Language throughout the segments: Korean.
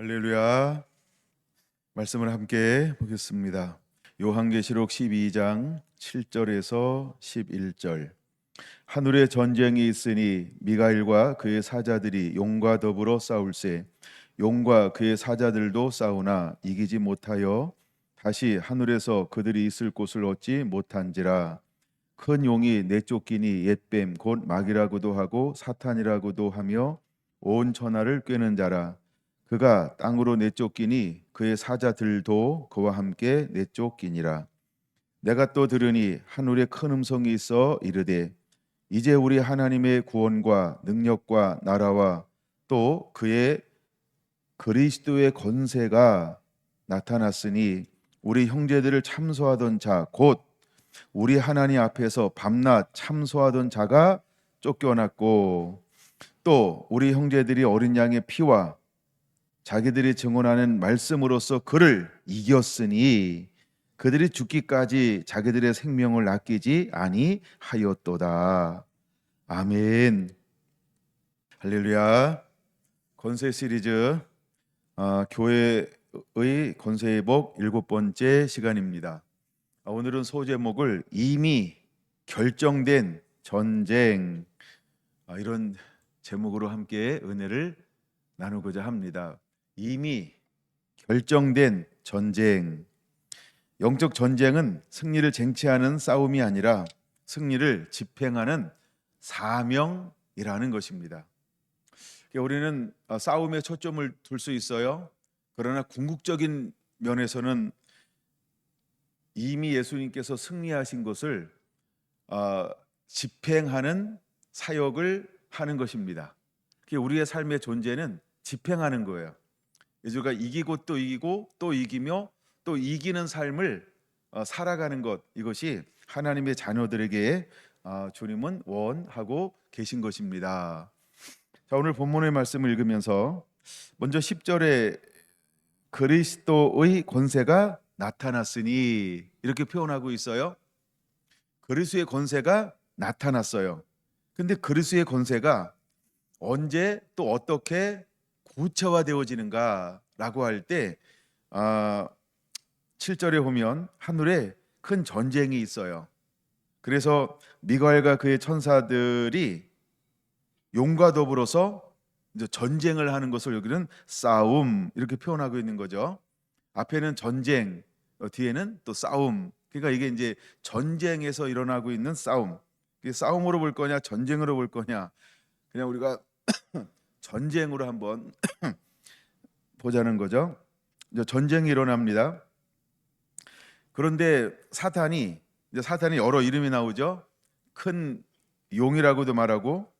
할렐루야. 말씀을 함께 보겠습니다. 요한계시록 12장 7절에서 11절. 하늘에 전쟁이 있으니 미가엘과 그의 사자들이 용과 더불어 싸울세 용과 그의 사자들도 싸우나 이기지 못하여 다시 하늘에서 그들이 있을 곳을 얻지 못한지라. 큰 용이 내쫓기니 옛뱀 곧 마귀라고도 하고 사탄이라고도 하며 온 천하를 꿰는 자라. 그가 땅으로 내쫓기니 그의 사자들도 그와 함께 내쫓기니라. 내가 또 들으니 하늘에 큰 음성이 있어 이르되 이제 우리 하나님의 구원과 능력과 나라와 또 그의 그리스도의 권세가 나타났으니 우리 형제들을 참소하던 자 곧 우리 하나님 앞에서 밤낮 참소하던 자가 쫓겨났고 또 우리 형제들이 어린 양의 피와 자기들이 증언하는 말씀으로써 그를 이겼으니 그들이 죽기까지 자기들의 생명을 아끼지 아니하였도다. 아멘. 할렐루야. 권세 시리즈 교회의 권세의 복 7번째 시간입니다. 오늘은 소제목을 이미 결정된 전쟁 이런 제목으로 함께 은혜를 나누고자 합니다. 이미 결정된 전쟁. 영적 전쟁은 승리를 쟁취하는 싸움이 아니라 승리를 집행하는 사명이라는 것입니다. 우리는 싸움에 초점을 둘 수 있어요. 그러나 궁극적인 면에서는 이미 예수님께서 승리하신 것을 집행하는 사역을 하는 것입니다. 우리의 삶의 존재는 집행하는 거예요. 우리가 이기고 또 이기며 또 이기는 삶을 살아가는 것, 이것이 하나님의 자녀들에게 주님은 원하고 계신 것입니다. 자, 오늘 본문의 말씀을 읽으면서 먼저 10절에 그리스도의 권세가 나타났으니 이렇게 표현하고 있어요. 그리스도의 권세가 나타났어요. 근데 그리스도의 권세가 언제 또 어떻게 구체화되어지는가라고 할 때 7절에 보면 하늘에 큰 전쟁이 있어요. 그래서 미가엘과 그의 천사들이 용과 더불어서 이제 전쟁을 하는 것을 여기는 싸움 이렇게 표현하고 있는 거죠. 앞에는 전쟁, 뒤에는 또 싸움. 그러니까 이게 이제 전쟁에서 일어나고 있는 싸움. 이게 싸움으로 볼 거냐, 전쟁으로 볼 거냐. 그냥 우리가 전쟁으로 한번 보자는 거죠. 이제 전쟁이 일어납니다. 그런데 사탄이 여러 이름이 나오죠. 큰 용이라고도 말하고.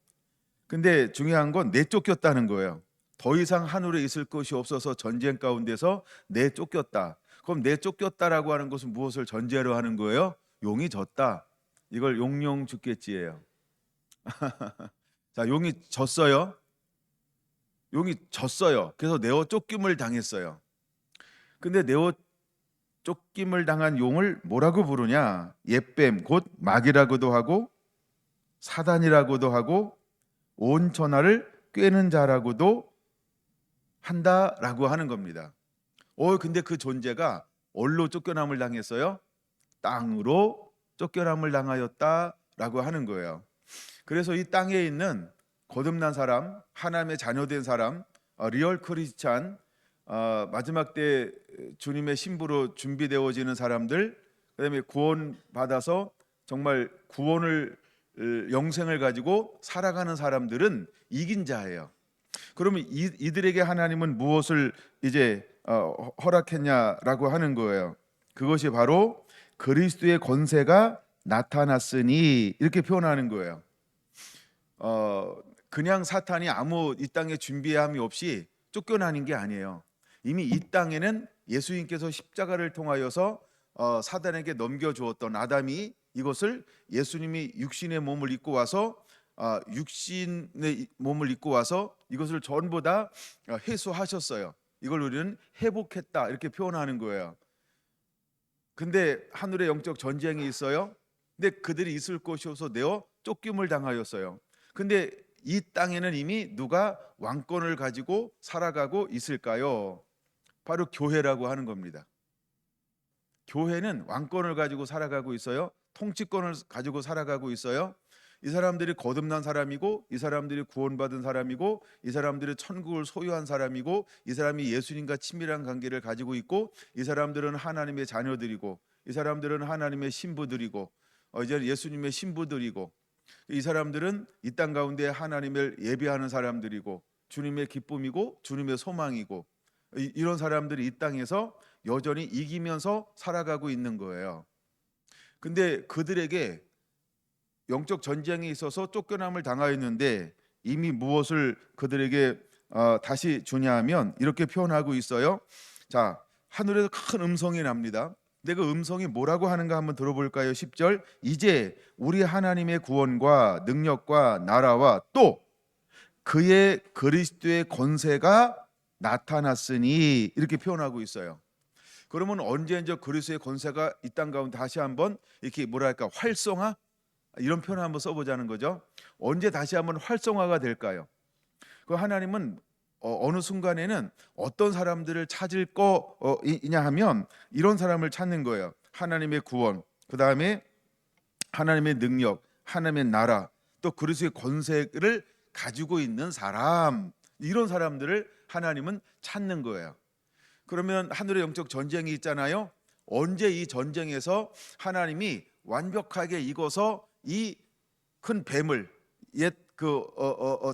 근데 중요한 건 내쫓겼다는 거예요. 더 이상 하늘에 있을 것이 없어서 전쟁 가운데서 내쫓겼다. 그럼 내쫓겼다라고 하는 것은 무엇을 전제로 하는 거예요? 용이 졌다. 이걸 용용 죽겠지예요. 자, 용이 졌어요. 용이 졌어요. 그래서 내어 쫓김을 당했어요. 근데 내어 쫓김을 당한 용을 뭐라고 부르냐? 옛뱀 곧 마귀라고도 하고 사단이라고도 하고 온 천하를 꿰는 자라고도 한다라고 하는 겁니다. 근데 그 존재가 어디로 쫓겨남을 당했어요? 땅으로 쫓겨남을 당하였다라고 하는 거예요. 그래서 이 땅에 있는 거듭난 사람, 하나님의 자녀된 사람, 리얼 크리스찬, 마지막 때 주님의 신부로 준비되어지는 사람들, 그다음에 구원 받아서 정말 구원을 영생을 가지고 살아가는 사람들은 이긴 자예요. 그러면 이들에게 하나님은 무엇을 이제 허락했냐라고 하는 거예요. 그것이 바로 그리스도의 권세가 나타났으니 이렇게 표현하는 거예요. 그냥 사탄이 아무 이 땅에 준비함이 없이 쫓겨나는 게 아니에요. 이미 이 땅에는 예수님께서 십자가를 통하여서 사단에게 넘겨주었던 아담이 이것을 예수님이 육신의 몸을 입고 와서 육신의 몸을 입고 와서 이것을 전부 다 회수하셨어요. 이걸 우리는 회복했다 이렇게 표현하는 거예요. 근데 하늘에 영적 전쟁이 있어요. 근데 그들이 있을 곳이 없어 내어 쫓김을 당하였어요. 근데 이 땅에는 이미 누가 왕권을 가지고 살아가고 있을까요? 바로 교회라고 하는 겁니다. 교회는 왕권을 가지고 살아가고 있어요. 통치권을 가지고 살아가고 있어요. 이 사람들이 거듭난 사람이고, 이 사람들이 구원받은 사람이고, 이 사람들이 천국을 소유한 사람이고, 이 사람이 예수님과 친밀한 관계를 가지고 있고, 이 사람들은 하나님의 자녀들이고, 이 사람들은 하나님의 신부들이고, 이제 예수님의 신부들이고, 이 사람들은 이 땅 가운데 하나님을 예배하는 사람들이고, 주님의 기쁨이고 주님의 소망이고, 이런 사람들이 이 땅에서 여전히 이기면서 살아가고 있는 거예요. 근데 그들에게 영적 전쟁에 있어서 쫓겨남을 당하였는데 이미 무엇을 그들에게 다시 주냐 하면 이렇게 표현하고 있어요. 자, 하늘에서 큰 음성이 납니다. 근데 그 음성이 뭐라고 하는가 한번 들어볼까요? 10절, 이제 우리 하나님의 구원과 능력과 나라와 또 그의 그리스도의 권세가 나타났으니, 이렇게 표현하고 있어요. 그러면 언제 이제 그리스도의 권세가 이 땅 가운데 다시 한번 이렇게 뭐랄까 활성화, 이런 표현을 한번 써보자는 거죠. 언제 다시 한번 활성화가 될까요? 그 하나님은 어느 순간에는 어떤 사람들을 찾을 거이냐 하면 이런 사람을 찾는 거예요. 하나님의 구원, 그 다음에 하나님의 능력, 하나님의 나라, 또 그리스도의 권세를 가지고 있는 사람, 이런 사람들을 하나님은 찾는 거예요. 그러면 하늘의 영적 전쟁이 있잖아요. 언제 이 전쟁에서 하나님이 완벽하게 이겨서 이 큰 뱀을, 옛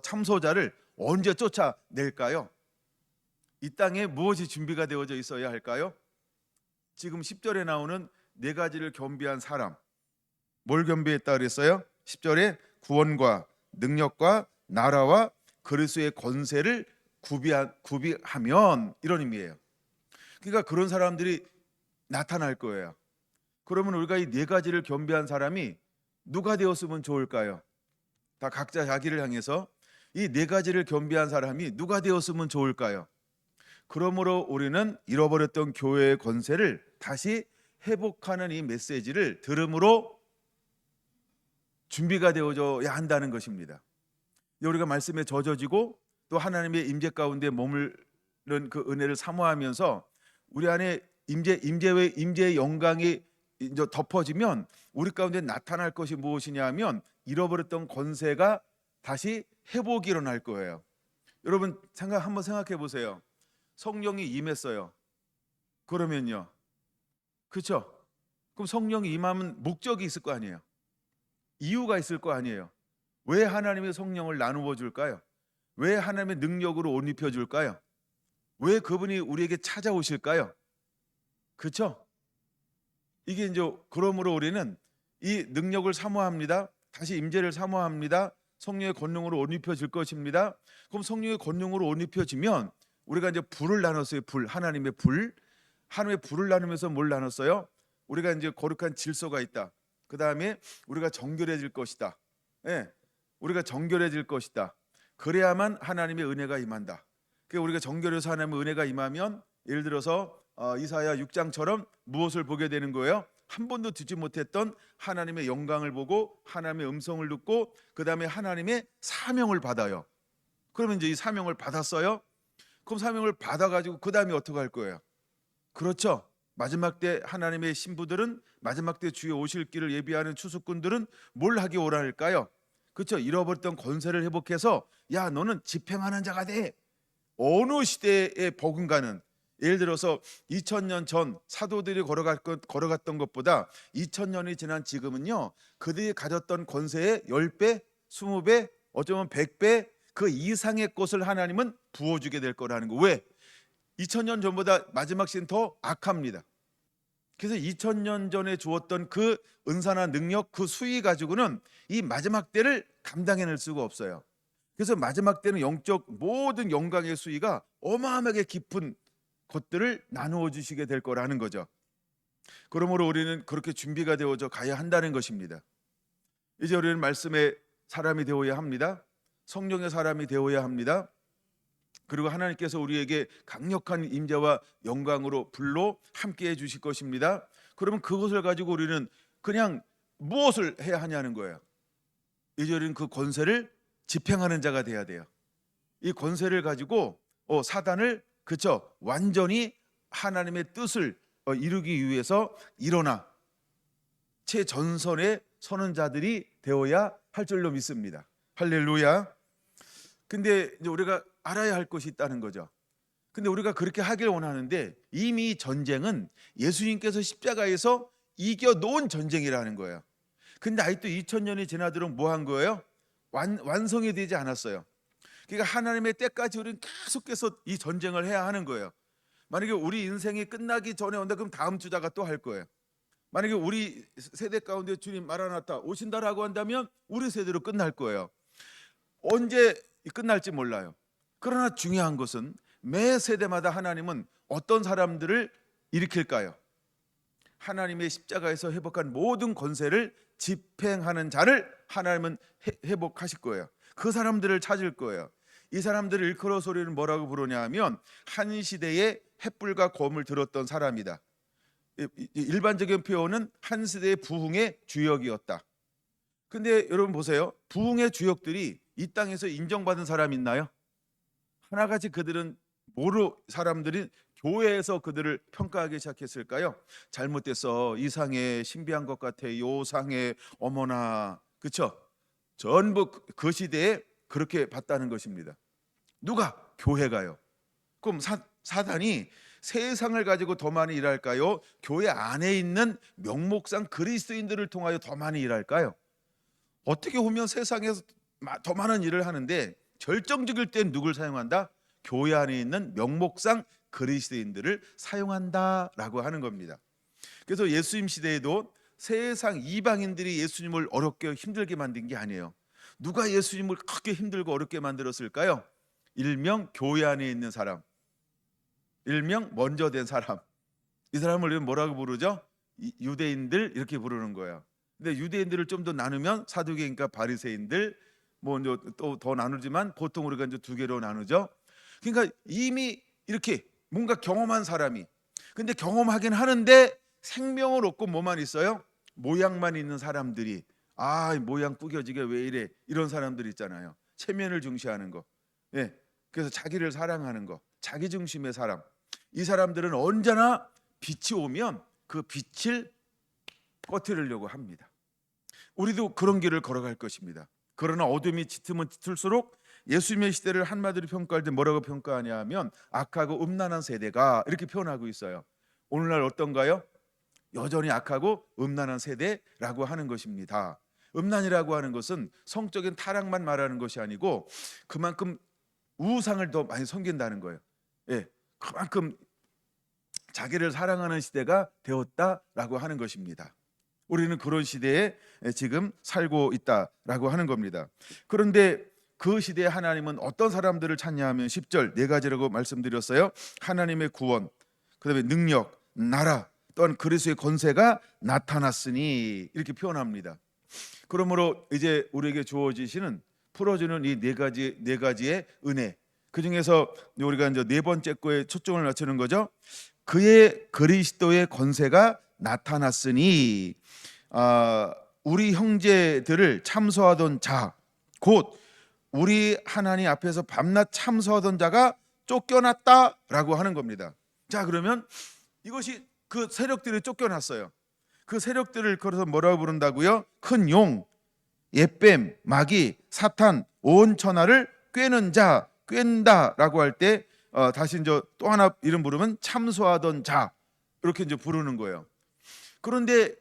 참소자를 언제 쫓아낼까요? 이 땅에 무엇이 준비가 되어져 있어야 할까요? 지금 10절에 나오는 네 가지를 겸비한 사람, 뭘 겸비했다 그랬어요? 10절에 구원과 능력과 나라와 그리스도의 권세를 구비하면, 이런 의미예요. 그러니까 그런 사람들이 나타날 거예요. 그러면 우리가 이 네 가지를 겸비한 사람이 누가 되었으면 좋을까요? 다 각자 자기를 향해서 이 네 가지를 겸비한 사람이 누가 되었으면 좋을까요? 그러므로 우리는 잃어버렸던 교회의 권세를 다시 회복하는 이 메시지를 들음으로 준비가 되어져야 한다는 것입니다. 우리가 말씀에 젖어지고 또 하나님의 임재 가운데 머무는 그 은혜를 사모하면서 우리 안에 임재의 영광이 이제 덮어지면 우리 가운데 나타날 것이 무엇이냐 하면 잃어버렸던 권세가 다시 회복이 일어날 거예요. 여러분 한번 생각해 보세요. 성령이 임했어요. 그러면요, 그렇죠? 그럼 성령이 임하면 목적이 있을 거 아니에요. 이유가 있을 거 아니에요. 왜 하나님의 성령을 나누어 줄까요? 왜 하나님의 능력으로 옷 입혀 줄까요? 왜 그분이 우리에게 찾아오실까요? 그렇죠? 이게 이제 그러므로 우리는 이 능력을 사모합니다. 다시 임재를 사모합니다. 성령의 권능으로 옷 입혀 줄 것입니다. 그럼 성령의 권능으로 옷 입혀지면 우리가 이제 불을 나눴어요. 하나님의 불. 하나님의 불을 나누면서 뭘 나눴어요? 우리가 이제 거룩한 질서가 있다. 그 다음에 우리가 정결해질 것이다. 예, 우리가 정결해질 것이다. 그래야만 하나님의 은혜가 임한다. 그러니까 우리가 정결해서 하나님의 은혜가 임하면, 예를 들어서 이사야 6장처럼 무엇을 보게 되는 거예요? 한 번도 듣지 못했던 하나님의 영광을 보고 하나님의 음성을 듣고 그 다음에 하나님의 사명을 받아요. 그러면 이제 이 사명을 받았어요. 그럼 사명을 받아가지고 그 다음에 어떻게 할 거예요? 그렇죠. 마지막 때 하나님의 신부들은, 마지막 때 주의 오실 길을 예비하는 추수꾼들은 뭘 하기 원할까요? 그렇죠. 잃어버렸던 권세를 회복해서 야, 너는 집행하는 자가 돼. 어느 시대의 버금가는, 예를 들어서 2000년 전 사도들이 걸어갔던 것보다 2000년이 지난 지금은요, 그들이 가졌던 권세의 10배, 20배, 어쩌면 100배 그 이상의 것을 하나님은 부어주게 될 거라는 거. 왜? 2000년 전보다 마지막 시대는 더 악합니다. 그래서 2000년 전에 주었던 그 은사나 능력, 그 수위 가지고는 이 마지막 때를 감당해낼 수가 없어요. 그래서 마지막 때는 영적 모든 영광의 수위가 어마어마하게 깊은 것들을 나누어 주시게 될 거라는 거죠. 그러므로 우리는 그렇게 준비가 되어져 가야 한다는 것입니다. 이제 우리는 말씀의 사람이 되어야 합니다. 성령의 사람이 되어야 합니다. 그리고 하나님께서 우리에게 강력한 임재와 영광으로 불로 함께 해 주실 것입니다. 그러면 그것을 가지고 우리는 그냥 무엇을 해야 하냐는 거예요. 이제 우리는 그 권세를 집행하는 자가 돼야 돼요. 이 권세를 가지고 사단을 완전히 하나님의 뜻을 이루기 위해서 일어나 최전선에 서는 자들이 되어야 할 줄로 믿습니다. 할렐루야. 근데 이제 우리가 알아야 할 것이 있다는 거죠. 근데 우리가 그렇게 하길 원하는데 이미 전쟁은 예수님께서 십자가에서 이겨놓은 전쟁이라는 거예요. 근데 아직도 2000년이 지나도록 뭐 한 거예요? 완성이 되지 않았어요. 그러니까 하나님의 때까지 우리는 계속해서 이 전쟁을 해야 하는 거예요. 만약에 우리 인생이 끝나기 전에 온다 그럼 다음 주자가 또 할 거예요. 만약에 우리 세대 가운데 주님 마라나타 오신다라고 한다면 우리 세대로 끝날 거예요. 언제 끝날지 몰라요. 그러나 중요한 것은 매 세대마다 하나님은 어떤 사람들을 일으킬까요? 하나님의 십자가에서 회복한 모든 권세를 집행하는 자를 하나님은 회복하실 거예요. 그 사람들을 찾을 거예요. 이 사람들을 일컬어서 우리는 뭐라고 부르냐 하면 한 시대에 횃불과 검을 들었던 사람이다. 일반적인 표현은 한 시대의 부흥의 주역이었다. 근데 여러분 보세요. 부흥의 주역들이 이 땅에서 인정받은 사람 있나요? 하나같이 그들은 뭐로 사람들이 교회에서 그들을 평가하기 시작했을까요? 잘못됐어, 이상해, 신비한 것 같아, 요상해, 어머나, 그렇죠? 전부 그 시대에 그렇게 봤다는 것입니다. 누가? 교회가요. 그럼 사단이 세상을 가지고 더 많이 일할까요? 교회 안에 있는 명목상 그리스도인들을 통하여 더 많이 일할까요? 어떻게 보면 세상에서 더 많은 일을 하는데 결정적일 땐 누굴 사용한다? 교회 안에 있는 명목상 그리스도인들을 사용한다라고 하는 겁니다. 그래서 예수님 시대에도 세상 이방인들이 예수님을 어렵게 힘들게 만든 게 아니에요. 누가 예수님을 크게 힘들고 어렵게 만들었을까요? 일명 교회 안에 있는 사람, 일명 먼저 된 사람. 이 사람을 우리는 뭐라고 부르죠? 유대인들 이렇게 부르는 거예요. 근데 유대인들을 좀 더 나누면 사두개인과 바리새인들, 뭐 또 더 나누지만 보통 우리가 이제 두 개로 나누죠. 그러니까 이미 이렇게 뭔가 경험한 사람이, 근데 경험하긴 하는데 생명을 얻고 뭐만 있어요? 모양만 있는 사람들이, 모양 구겨지게 왜 이래, 이런 사람들 있잖아요. 체면을 중시하는 거. 예. 그래서 자기를 사랑하는 거, 자기 중심의 사람. 이 사람들은 언제나 빛이 오면 그 빛을 꺼트리려고 합니다. 우리도 그런 길을 걸어갈 것입니다. 그러나 어둠이 짙으면 짙을수록 예수님의 시대를 한마디로 평가할 때 뭐라고 평가하냐 하면 악하고 음란한 세대가 이렇게 표현하고 있어요. 오늘날 어떤가요? 여전히 악하고 음란한 세대라고 하는 것입니다. 음란이라고 하는 것은 성적인 타락만 말하는 것이 아니고 그만큼 우상을 더 많이 섬긴다는 거예요. 예, 그만큼 자기를 사랑하는 시대가 되었다라고 하는 것입니다. 우리는 그런 시대에 지금 살고 있다라고 하는 겁니다. 그런데 그 시대에 하나님은 어떤 사람들을 찾냐 하면 10절 네 가지라고 말씀드렸어요. 하나님의 구원, 그다음에 능력, 나라, 또한 그리스도의 권세가 나타났으니 이렇게 표현합니다. 그러므로 이제 우리에게 주어지시는 풀어주는 이 네 가지의 은혜, 그 중에서 우리가 이제 네 번째 거에 초점을 맞추는 거죠. 그의 그리스도의 권세가 나타났으니 우리 형제들을 참소하던 자, 곧 우리 하나님 앞에서 밤낮 참소하던 자가 쫓겨났다라고 하는 겁니다. 자, 그러면 이것이 그 세력들이 쫓겨났어요. 그 세력들을 걸어서 뭐라고 부른다고요? 큰 용, 옛뱀, 마귀, 사탄, 온 천하를 꿰는 자, 꿰는다라고 할 때 다시 이제 또 하나 이름 부르면 참소하던 자, 이렇게 이제 부르는 거예요. 그런데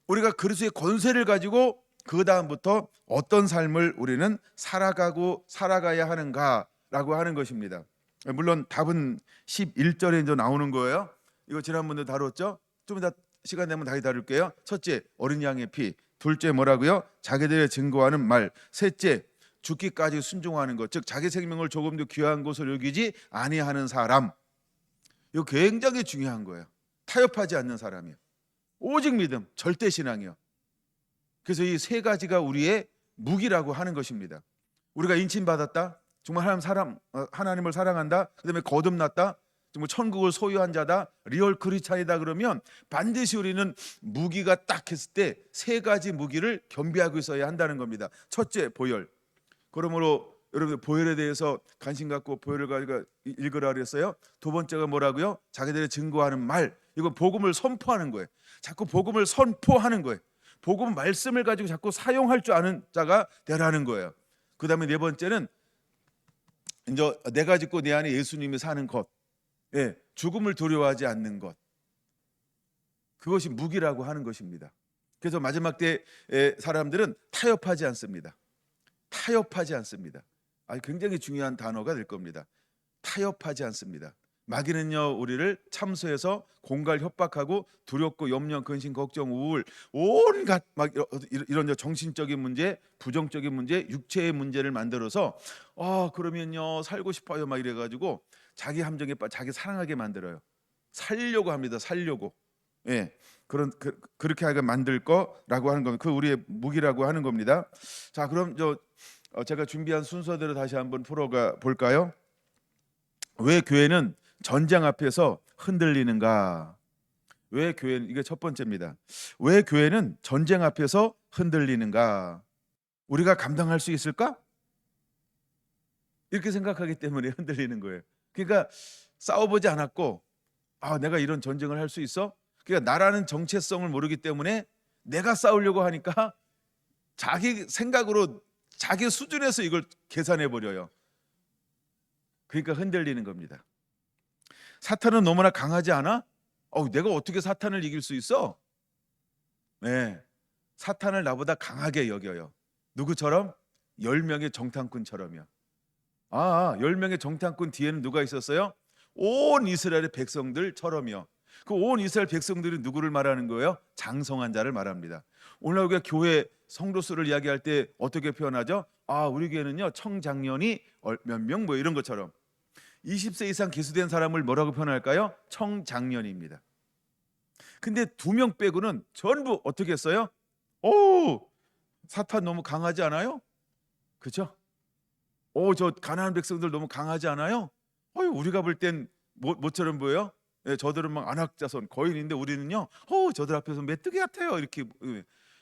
우리가 그리스도의 권세를 가지고 그 다음부터 어떤 삶을 우리는 살아가야 하는가라고 하는 것입니다. 물론 답은 11절에 이제 나오는 거예요. 이거 지난번에 다뤘죠? 좀 이따 시간 되면 다시 다룰게요. 첫째, 어린 양의 피. 둘째, 뭐라고요? 자기들의 증거하는 말. 셋째, 죽기까지 순종하는 것, 즉 자기 생명을 조금도 귀한 것을 여기지 아니하는 사람. 이거 굉장히 중요한 거예요. 타협하지 않는 사람이요. 오직 믿음, 절대 신앙이요. 그래서 이 세 가지가 우리의 무기라고 하는 것입니다. 우리가 인침받았다, 정말 하나님을 사랑한다, 그다음에 거듭났다, 정말 천국을 소유한 자다, 리얼 크리스찬이다, 그러면 반드시 우리는 무기가 딱 했을 때 세 가지 무기를 겸비하고 있어야 한다는 겁니다. 첫째, 보혈. 그러므로 여러분들 보혈에 대해서 관심 갖고 보혈을 가지고 읽으라 그랬어요. 두 번째가 뭐라고요? 자기들의 증거하는 말. 이거 복음을 선포하는 거예요. 자꾸 복음을 선포하는 거예요. 복음 말씀을 가지고 자꾸 사용할 줄 아는 자가 되라는 거예요. 그다음에 네 번째는 이제 내가 짓고 내 안에 예수님이 사는 것. 예, 죽음을 두려워하지 않는 것. 그것이 무기라고 하는 것입니다. 그래서 마지막 때 사람들은 타협하지 않습니다. 타협하지 않습니다. 굉장히 중요한 단어가 될 겁니다. 타협하지 않습니다. 마귀는요, 우리를 참소해서 공갈 협박하고 두렵고 염려, 근심, 걱정, 우울, 온갖 막 이런 정신적인 문제, 부정적인 문제, 육체의 문제를 만들어서 그러면요 살고 싶어요 막 이래가지고 자기 함정에 자기 사랑하게 만들어요. 살려고 합니다. 살려고. 예, 그렇게 하게 만들 거라고 하는 건 그 우리의 무기라고 하는 겁니다. 자, 그럼 제가 준비한 순서대로 다시 한번 풀어가 볼까요? 왜 교회는 전쟁 앞에서 흔들리는가? 왜 교회는, 이게 첫 번째입니다. 왜 교회는 전쟁 앞에서 흔들리는가? 우리가 감당할 수 있을까? 이렇게 생각하기 때문에 흔들리는 거예요. 그러니까 싸워보지 않았고 내가 이런 전쟁을 할 수 있어? 그러니까 나라는 정체성을 모르기 때문에 내가 싸우려고 하니까 자기 생각으로 자기 수준에서 이걸 계산해 버려요. 그러니까 흔들리는 겁니다. 사탄은 너무나 강하지 않아? 내가 어떻게 사탄을 이길 수 있어? 네, 사탄을 나보다 강하게 여겨요. 누구처럼? 10명의 정탐꾼처럼요. 10명의 정탐꾼 뒤에는 누가 있었어요? 온 이스라엘의 백성들처럼요. 그 온 이스라엘 백성들이 누구를 말하는 거예요? 장성한 자를 말합니다. 오늘 우리가 교회 성도 수를 이야기할 때 어떻게 표현하죠? 우리 교회는요 청장년이 몇 명 뭐 이런 것처럼 20세 이상 기수된 사람을 뭐라고 표현할까요? 청장년입니다. 근데 2명 빼고는 전부 어떻게 했어요? 사탄 너무 강하지 않아요? 그죠? 저 가나안 백성들 너무 강하지 않아요? 우리가 볼 땐 뭐처럼 보여요? 저들은 막 안악자손 거인인데 우리는요 저들 앞에서 메뚜기 같아요. 이렇게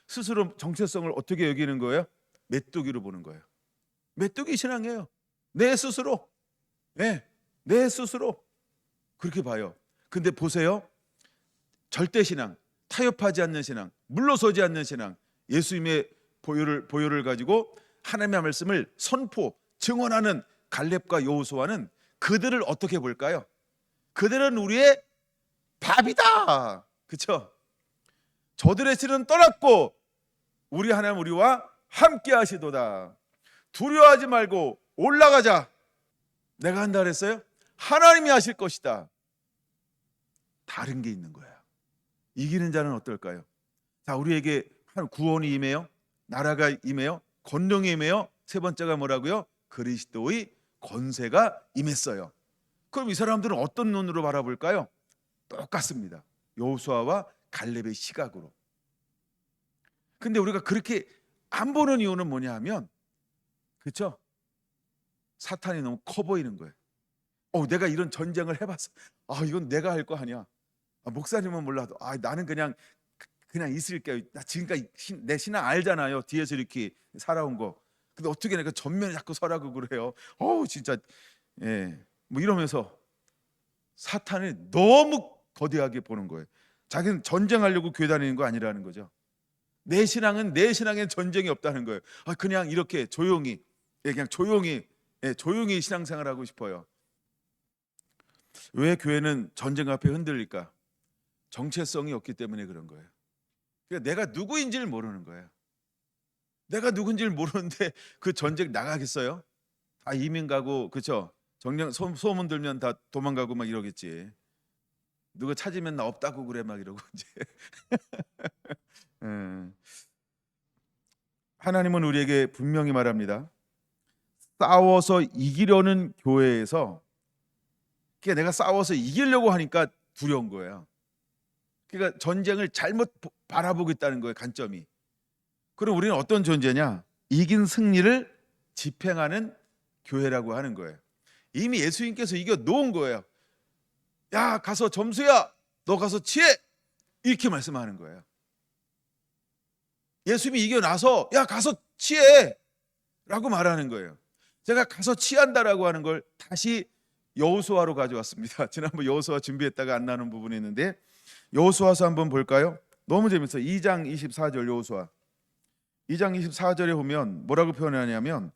스스로 정체성을 어떻게 여기는 거예요? 메뚜기로 보는 거예요. 메뚜기 신앙이에요. 내 스스로. 내 스스로 그렇게 봐요. 근데 보세요. 절대 신앙, 타협하지 않는 신앙, 물러서지 않는 신앙, 예수님의 보혈을 가지고 하나님의 말씀을 선포, 증언하는 갈렙과 여호수아는 그들을 어떻게 볼까요? 그들은 우리의 밥이다. 그렇죠? 저들의 실은 떠났고 우리 하나님 우리와 함께 하시도다. 두려워하지 말고 올라가자. 내가 한다 그랬어요? 하나님이 하실 것이다. 다른 게 있는 거예요. 이기는 자는 어떨까요? 자, 우리에게 구원이 임해요. 나라가 임해요. 권능이 임해요. 세 번째가 뭐라고요? 그리스도의 권세가 임했어요. 그럼 이 사람들은 어떤 눈으로 바라볼까요? 똑같습니다. 여호수아와 갈렙의 시각으로. 근데 우리가 그렇게 안 보는 이유는 뭐냐 하면 그렇죠? 사탄이 너무 커 보이는 거예요. 내가 이런 전쟁을 해봤어. 이건 내가 할 거 아니야. 목사님은 몰라도 나는 그냥 있을게요. 나 지금까지 내 신앙 알잖아요. 뒤에서 이렇게 살아온 거. 근데 어떻게 내가 전면에 자꾸 서라고 그래요? 진짜 뭐 이러면서 사탄이 너무 거대하게 보는 거예요. 자기는 전쟁하려고 교회 다니는 거 아니라는 거죠. 내 신앙엔 전쟁이 없다는 거예요. 그냥 이렇게 조용히 그냥 조용히 신앙생활하고 싶어요. 왜 교회는 전쟁 앞에 흔들릴까? 정체성이 없기 때문에 그런 거예요. 그러니까 내가 누구인지를 모르는 거예요. 내가 누군지를 모르는데 그 전쟁 나가겠어요? 다 이민 가고 그렇죠? 정령 소문 들면 다 도망가고 막 이러겠지. 누가 찾으면 나 없다고 그래 막 이러고 이제. 하나님은 우리에게 분명히 말합니다. 싸워서 이기려는 교회에서 그러니까 내가 싸워서 이기려고 하니까 두려운 거예요. 그러니까 전쟁을 잘못 바라보고 있다는 거예요. 관점이. 그럼 우리는 어떤 존재냐? 이긴 승리를 집행하는 교회라고 하는 거예요. 이미 예수님께서 이겨 놓은 거예요. 야, 가서 점수야, 너 가서 취해, 이렇게 말씀하는 거예요. 예수님이 이겨 나서 야, 가서 취해. 라고 말하는 거예요. 제가 가서 취한다라고 하는 걸 다시 여호수아로 가져왔습니다. 지난번 여호수아 준비했다가 안 나눈 부분이 있는데 여호수아서 한번 볼까요? 너무 재밌어요. 2장 24절 여호수아 2장 24절에 보면 뭐라고 표현하냐면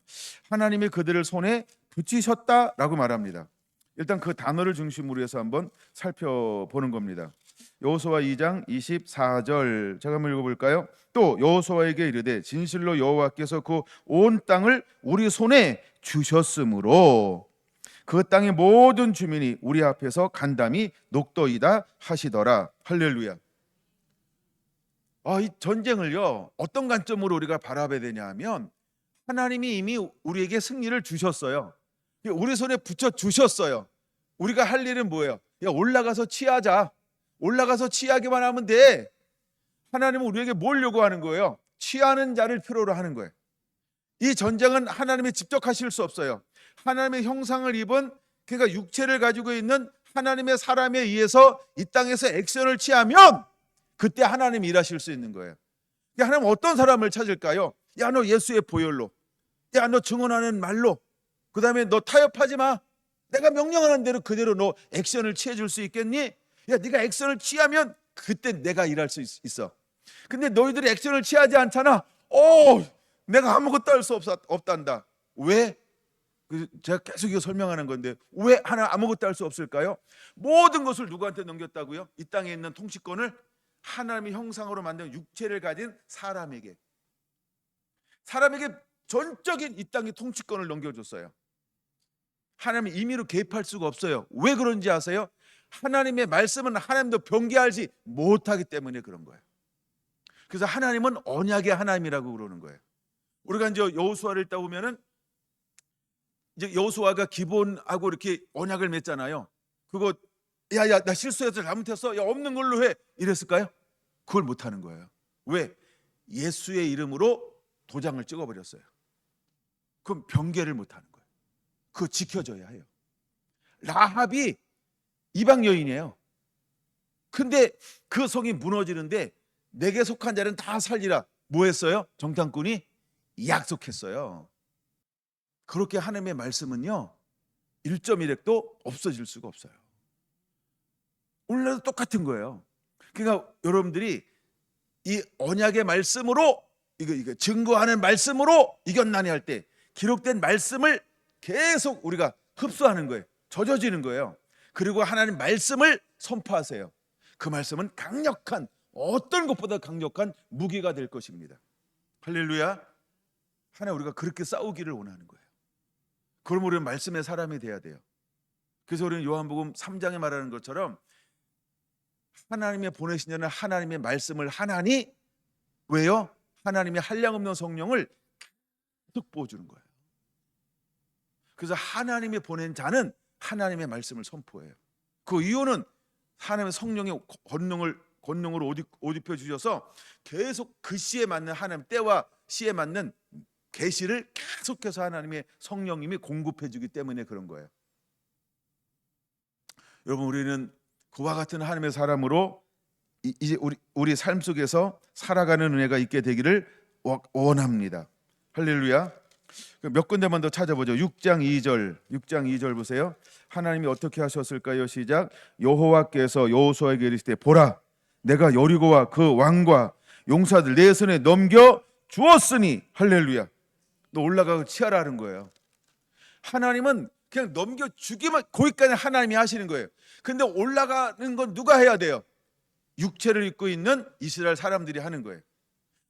하나님이 그들을 손에 붙이셨다라고 말합니다. 일단 그 단어를 중심으로 해서 한번 살펴보는 겁니다. 여호수아 2장 24절 제가 한번 읽어볼까요? 또 여호수아에게 이르되 진실로 여호와께서 그 온 땅을 우리 손에 주셨으므로 그 땅의 모든 주민이 우리 앞에서 간담이 녹도이다 하시더라. 할렐루야. 이 전쟁을요 어떤 관점으로 우리가 바라봐야 되냐 하면 하나님이 이미 우리에게 승리를 주셨어요. 우리 손에 붙여 주셨어요. 우리가 할 일은 뭐예요? 올라가서 취하자. 올라가서 취하기만 하면 돼. 하나님은 우리에게 뭘 요구하는 거예요? 취하는 자를 필요로 하는 거예요. 이 전쟁은 하나님이 직접 하실 수 없어요. 하나님의 형상을 입은, 그러니까 육체를 가지고 있는 하나님의 사람에 의해서 이 땅에서 액션을 취하면 그때 하나님이 일하실 수 있는 거예요. 하나님 어떤 사람을 찾을까요? 야, 너 예수의 보혈로, 야, 너 증언하는 말로, 그 다음에 너 타협하지 마. 내가 명령하는 대로 그대로 너 액션을 취해 줄 수 있겠니? 야, 네가 액션을 취하면 그때 내가 일할 수 있어. 근데 너희들이 액션을 취하지 않잖아. 내가 아무것도 할 수 없단다. 왜? 제가 계속 이거 설명하는 건데 왜 하나 아무것도 할 수 없을까요? 모든 것을 누구한테 넘겼다고요? 이 땅에 있는 통치권을 하나님의 형상으로 만든 육체를 가진 사람에게 전적인 이 땅의 통치권을 넘겨줬어요. 하나님은 임의로 개입할 수가 없어요. 왜 그런지 아세요? 하나님의 말씀은 하나님도 변개하지 못하기 때문에 그런 거예요. 그래서 하나님은 언약의 하나님이라고 그러는 거예요. 우리가 이제 여호수아를 읽다 보면은 이제 여호수아가 기본하고 이렇게 언약을 맺잖아요. 그거 야야 나 실수해서 잘못했어. 야 없는 걸로 해. 이랬을까요? 그걸 못 하는 거예요. 왜? 예수의 이름으로 도장을 찍어버렸어요. 그럼 변개를 못 하는 거예요. 그거 지켜줘야 해요. 라합이 이방 여인이에요. 근데 그 성이 무너지는데 내게 속한 자는 다 살리라. 뭐 했어요? 정탐꾼이 약속했어요. 그렇게 하나님의 말씀은요 1.1핵도 없어질 수가 없어요. 오늘날도 똑같은 거예요. 그러니까 여러분들이 이 언약의 말씀으로 이거 증거하는 말씀으로 이겼나니 할 때 기록된 말씀을 계속 우리가 흡수하는 거예요. 젖어지는 거예요. 그리고 하나님 말씀을 선포하세요. 그 말씀은 강력한, 어떤 것보다 강력한 무기가 될 것입니다. 할렐루야. 하나님 우리가 그렇게 싸우기를 원하는 거예요. 그럼 우리는 말씀의 사람이 돼야 돼요. 그래서 우리는 요한복음 3장에 말하는 것처럼 하나님의 보내신 자는 하나님의 말씀을 하나니 왜요? 하나님의 한량없는 성령을 계속 부어주는 거예요. 그래서 하나님이 보낸 자는 하나님의 말씀을 선포해요. 그 이유는 하나님의 성령의 권능을 옷 입혀 주셔서 계속 그 시에 맞는 하나님 때와 시에 맞는 계시를 계속해서 하나님의 성령님이 공급해 주기 때문에 그런 거예요. 여러분 우리는 그와 같은 하나님의 사람으로 이제 우리 삶 속에서 살아가는 은혜가 있게 되기를 원합니다. 할렐루야. 몇 군데만 더 찾아보죠. 6장 2절 보세요. 하나님이 어떻게 하셨을까요? 시작. 여호와께서 여호수아에게 이르시되 보라 내가 여리고와 그 왕과 용사들 내 손에 넘겨 주었으니 할렐루야. 너 올라가고 치하라는 거예요. 하나님은 그냥 넘겨주기만, 거기까지 하나님이 하시는 거예요. 근데 올라가는 건 누가 해야 돼요? 육체를 입고 있는 이스라엘 사람들이 하는 거예요.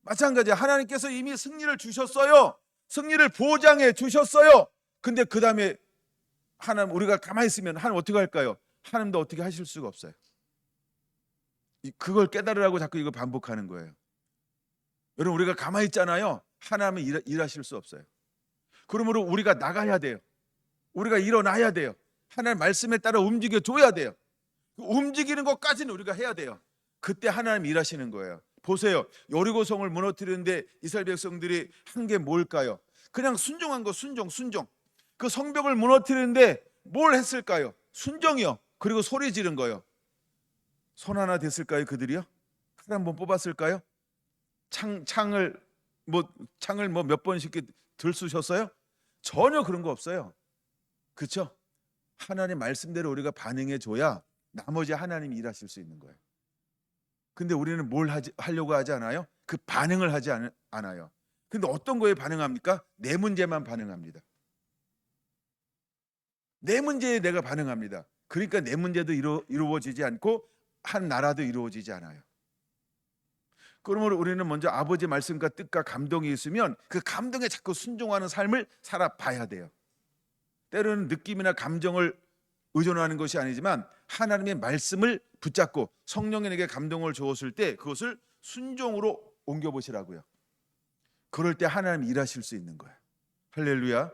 마찬가지야. 하나님께서 이미 승리를 주셨어요. 승리를 보장해 주셨어요. 근데 그 다음에 하나님 우리가 가만히 있으면 하나님 어떻게 할까요? 하나님도 어떻게 하실 수가 없어요. 그걸 깨달으라고 자꾸 이거 반복하는 거예요. 여러분 우리가 가만히 있잖아요. 하나님은 일하실 수 없어요. 그러므로 우리가 나가야 돼요. 우리가 일어나야 돼요. 하나님 말씀에 따라 움직여 줘야 돼요. 움직이는 것까지는 우리가 해야 돼요. 그때 하나님 일하시는 거예요. 보세요. 여리고성을 무너뜨리는데 이스라엘 백성들이 한 게 뭘까요? 그냥 순종한 거. 순종. 그 성벽을 무너뜨리는데 뭘 했을까요? 순종이요. 그리고 소리 지른 거요. 손 하나 댔을까요? 그들이요? 칼 한 번 뽑았을까요? 창을 몇 번씩 들쑤셨어요? 전혀 그런 거 없어요. 그렇죠? 하나님 말씀대로 우리가 반응해 줘야 나머지 하나님이 일하실 수 있는 거예요. 근데 우리는 뭘 하려고 하지 않아요? 그 반응을 하지 않아요. 근데 어떤 거에 반응합니까? 내 문제만 반응합니다. 내 문제에 내가 반응합니다. 그러니까 내 문제도 이루어지지 않고 한 나라도 이루어지지 않아요. 그러므로 우리는 먼저 아버지 말씀과 뜻과 감동이 있으면 그 감동에 자꾸 순종하는 삶을 살아봐야 돼요. 때로는 느낌이나 감정을 의존하는 것이 아니지만 하나님의 말씀을 붙잡고 성령에게 감동을 주었을 때 그것을 순종으로 옮겨보시라고요. 그럴 때 하나님이 일하실 수 있는 거예요. 할렐루야.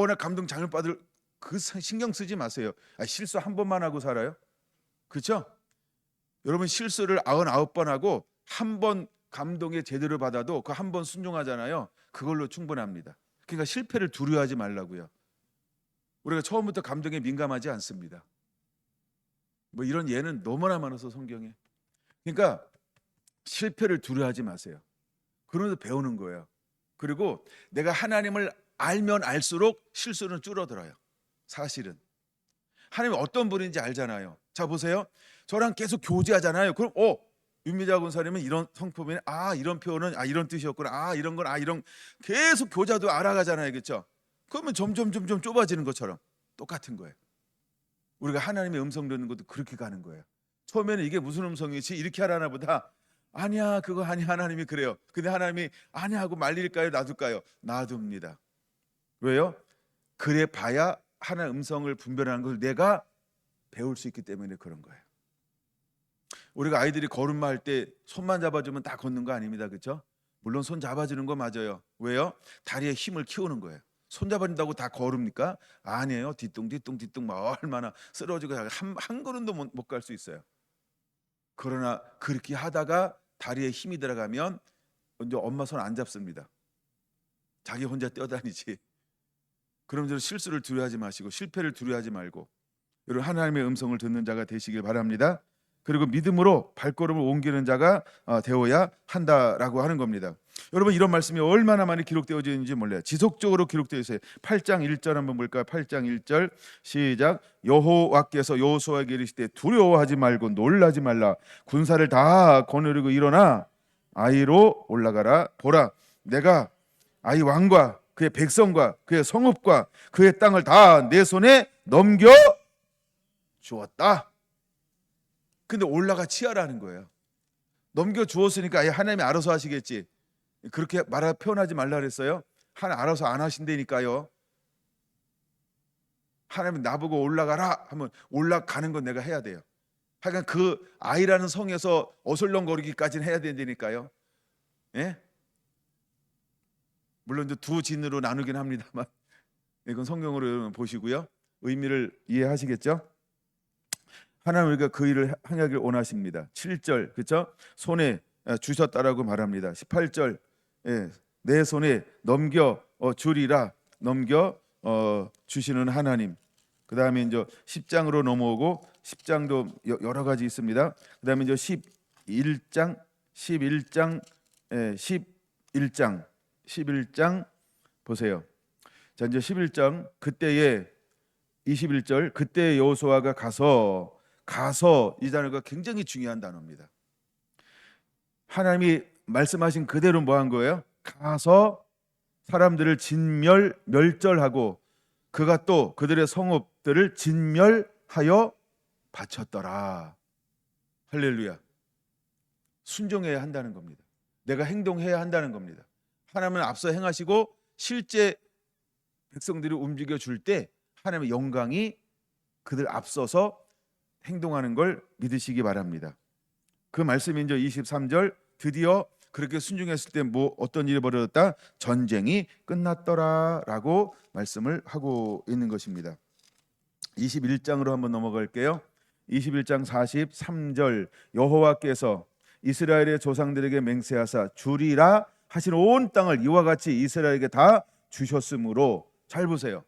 나 감동 잘못 받을 그 신경 쓰지 마세요. 실수 한 번만 하고 살아요? 그렇죠? 여러분 실수를 99번 하고 한 번 감동에 제대로 받아도 그 한 번 순종하잖아요. 그걸로 충분합니다. 그러니까 실패를 두려워하지 말라고요. 우리가 처음부터 감동에 민감하지 않습니다. 뭐 이런 예는 너무나 많아서 성경에. 그러니까 실패를 두려워하지 마세요. 그러면서 배우는 거예요. 그리고 내가 하나님을 알면 알수록 실수는 줄어들어요. 사실은 하나님이 어떤 분인지 알잖아요. 자 보세요. 저랑 계속 교제하잖아요. 그럼 윤미자 군사님은 이런 성품이네. 이런 표현은 이런 뜻이었구나. 이런 건 이런 계속 교자도 알아가잖아요. 그렇죠? 그러면 점점 좁아지는 것처럼 똑같은 거예요. 우리가 하나님의 음성 듣는 것도 그렇게 가는 거예요. 처음에는 이게 무슨 음성이지? 이렇게 하라나 보다. 아니야 그거 아니야. 하나님이 그래요. 근데 하나님이 아니야 하고 말릴까요? 놔둘까요? 놔둡니다. 왜요? 그래 봐야 하나의 음성을 분별하는 걸 내가 배울 수 있기 때문에 그런 거예요. 우리가 아이들이 걸음마 할 때 손만 잡아주면 다 걷는 거 아닙니다. 그렇죠? 물론 손 잡아주는 거 맞아요. 왜요? 다리에 힘을 키우는 거예요. 손 잡아준다고 다 걸읍니까? 아니에요. 뒤뚱 얼마나 쓰러지고 한 걸음도 못 갈 수 있어요. 그러나 그렇게 하다가 다리에 힘이 들어가면 이제 엄마 손 안 잡습니다. 자기 혼자 뛰어다니지. 그러면서 실수를 두려워하지 마시고 실패를 두려워하지 말고 여러분 하나님의 음성을 듣는 자가 되시길 바랍니다. 그리고 믿음으로 발걸음을 옮기는 자가 되어야 한다라고 하는 겁니다. 여러분 이런 말씀이 얼마나 많이 기록되어져 있는지 몰라요. 지속적으로 기록되어 있어요. 8장 1절 한번 볼까요? 8장 1절 시작. 여호와께서 여호수아에게 이르시되 두려워하지 말고 놀라지 말라. 군사를 다 거느리고 일어나 아이로 올라가라. 보라 내가 아이 왕과 그의 백성과 그의 성읍과 그의 땅을 다 내 손에 넘겨 주었다. 근데 올라가 치하라는 거예요. 넘겨 주었으니까 하나님이 알아서 하시겠지. 그렇게 표현하지 말라 그랬어요. 하나님 알아서 안 하신다니까요. 하나님 나보고 올라가라 하면 올라가는 건 내가 해야 돼요. 하여간 그 아이라는 성에서 어슬렁거리기까지는 해야 된다니까요. 예? 물론 이제 두 진으로 나누긴 합니다만 이건 성경으로 보시고요. 의미를 이해하시겠죠? 하나님 우리가 그 일을 행하길 원하십니다. 7절 그렇죠? 손에 주셨다라고 말합니다. 18절 내 손에 넘겨 주리라. 넘겨 주시는 하나님. 그 다음에 이제 10장으로 넘어오고 10장도 여러 가지 있습니다. 그 다음에 이제 11장 11장 보세요. 자 이제 11장 그때에 21절 그때 여호수아가 가서 이 단어가 굉장히 중요한 단어입니다. 하나님이 말씀하신 그대로 뭐 한 거예요? 가서 사람들을 멸절하고 그가 또 그들의 성읍들을 진멸하여 바쳤더라. 할렐루야. 순종해야 한다는 겁니다. 내가 행동해야 한다는 겁니다. 하나님은 앞서 행하시고 실제 백성들이 움직여 줄 때 하나님의 영광이 그들 앞서서 행동하는 걸 믿으시기 바랍니다. 그 말씀이 이제 23절 드디어 그렇게 순종했을 때 어떤 일이 벌어졌다? 전쟁이 끝났더라라고 말씀을 하고 있는 것입니다. 21장으로 한번 넘어갈게요. 21장 43절 여호와께서 이스라엘의 조상들에게 맹세하사 주리라 하신 온 땅을 이와 같이 이스라엘에게 다 주셨으므로 잘 보세요.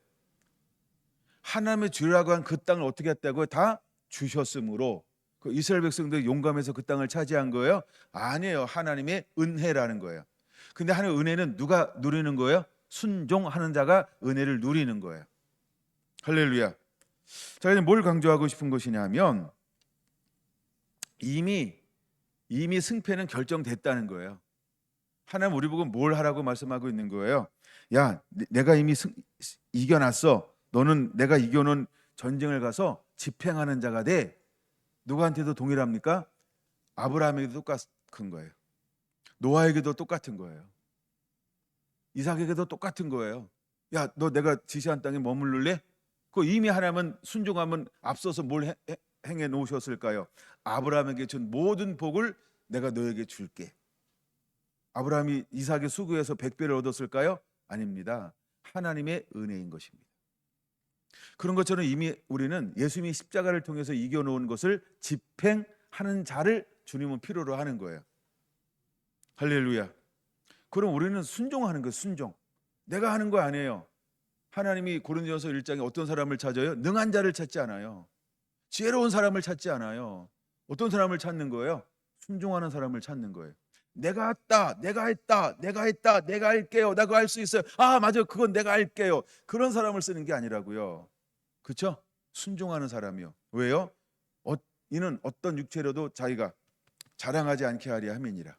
하나님의 주라고 한 그 땅을 어떻게 했다고요? 다 주셨으므로 그 이스라엘 백성들이 용감해서 그 땅을 차지한 거예요? 아니에요. 하나님의 은혜라는 거예요. 근데 하나님의 은혜는 누가 누리는 거예요? 순종하는 자가 은혜를 누리는 거예요. 할렐루야. 자, 이제 뭘 강조하고 싶은 것이냐면 이미 승패는 결정됐다는 거예요. 하나님 우리 보고 뭘 하라고 말씀하고 있는 거예요. 야, 내가 이미 이겨놨어. 너는 내가 이겨놓은 전쟁을 가서 집행하는 자가 돼. 누구한테도 동일합니까? 아브라함에게도 똑같은 거예요. 노아에게도 똑같은 거예요. 이삭에게도 똑같은 거예요. 야, 너 내가 지시한 땅에 머물를래? 그 이미 하나님은 순종하면 앞서서 뭘 행해 놓으셨을까요? 아브라함에게 준 모든 복을 내가 너에게 줄게. 아브라함이 이삭의 수고에서 100배를 얻었을까요? 아닙니다. 하나님의 은혜인 것입니다. 그런 것처럼 이미 우리는 예수님이 십자가를 통해서 이겨놓은 것을 집행하는 자를 주님은 필요로 하는 거예요. 할렐루야. 그럼 우리는 순종하는 거예요. 순종. 내가 하는 거 아니에요. 하나님이 고린도전서 1장에 어떤 사람을 찾아요? 능한 자를 찾지 않아요. 지혜로운 사람을 찾지 않아요. 어떤 사람을 찾는 거예요? 순종하는 사람을 찾는 거예요. 내가 했다, 내가 했다, 내가 했다, 내가 할게요, 내가 할 수 있어요. 아, 맞아요, 그건 내가 할게요. 그런 사람을 쓰는 게 아니라고요. 그렇죠? 순종하는 사람이요. 왜요? 이는 어떤 육체로도 자기가 자랑하지 않게 하려 함이니라.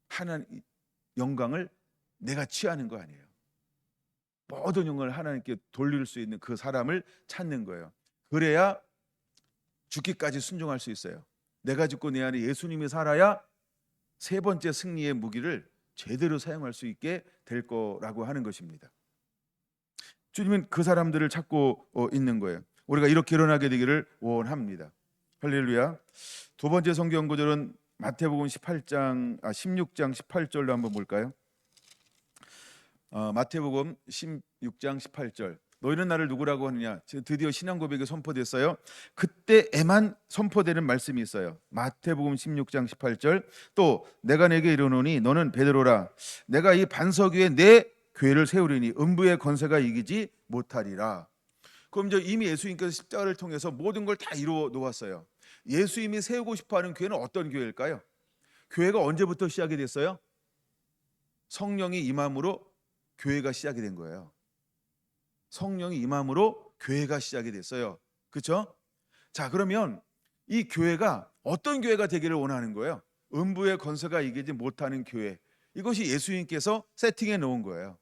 하나님 영광을 내가 취하는 거 아니에요. 모든 영광을 하나님께 돌릴 수 있는 그 사람을 찾는 거예요. 그래야 죽기까지 순종할 수 있어요. 내가 죽고 내 안에 예수님이 살아야 세 번째 승리의 무기를 제대로 사용할 수 있게 될 거라고 하는 것입니다. 주님은 그 사람들을 찾고 있는 거예요. 우리가 이렇게 일어나게 되기를 원합니다. 할렐루야. 두 번째 성경 구절은 마태복음 16장 18절로 한번 볼까요? 마태복음 16장 18절. 너희는 나를 누구라고 하느냐? 드디어 신앙 고백이 선포됐어요. 그때에만 선포되는 말씀이 있어요. 마태복음 16장 18절. 또 내가 내게 이르노니 너는 베드로라. 내가 이 반석 위에 내 교회를 세우리니 음부의 권세가 이기지 못하리라. 그럼 이제 이미 예수님께서 십자가를 통해서 모든 걸 다 이루어 놓았어요. 예수님이 세우고 싶어하는 교회는 어떤 교회일까요? 교회가 언제부터 시작이 됐어요? 성령이 임함으로 교회가 시작이 된 거예요. 성령이 임함으로 교회가 시작이 됐어요. 그렇죠? 자, 그러면 이 교회가 어떤 교회가 되기를 원하는 거예요? 음부의 권세가 이기지 못하는 교회. 이것이 예수님께서 세팅해 놓은 거예요.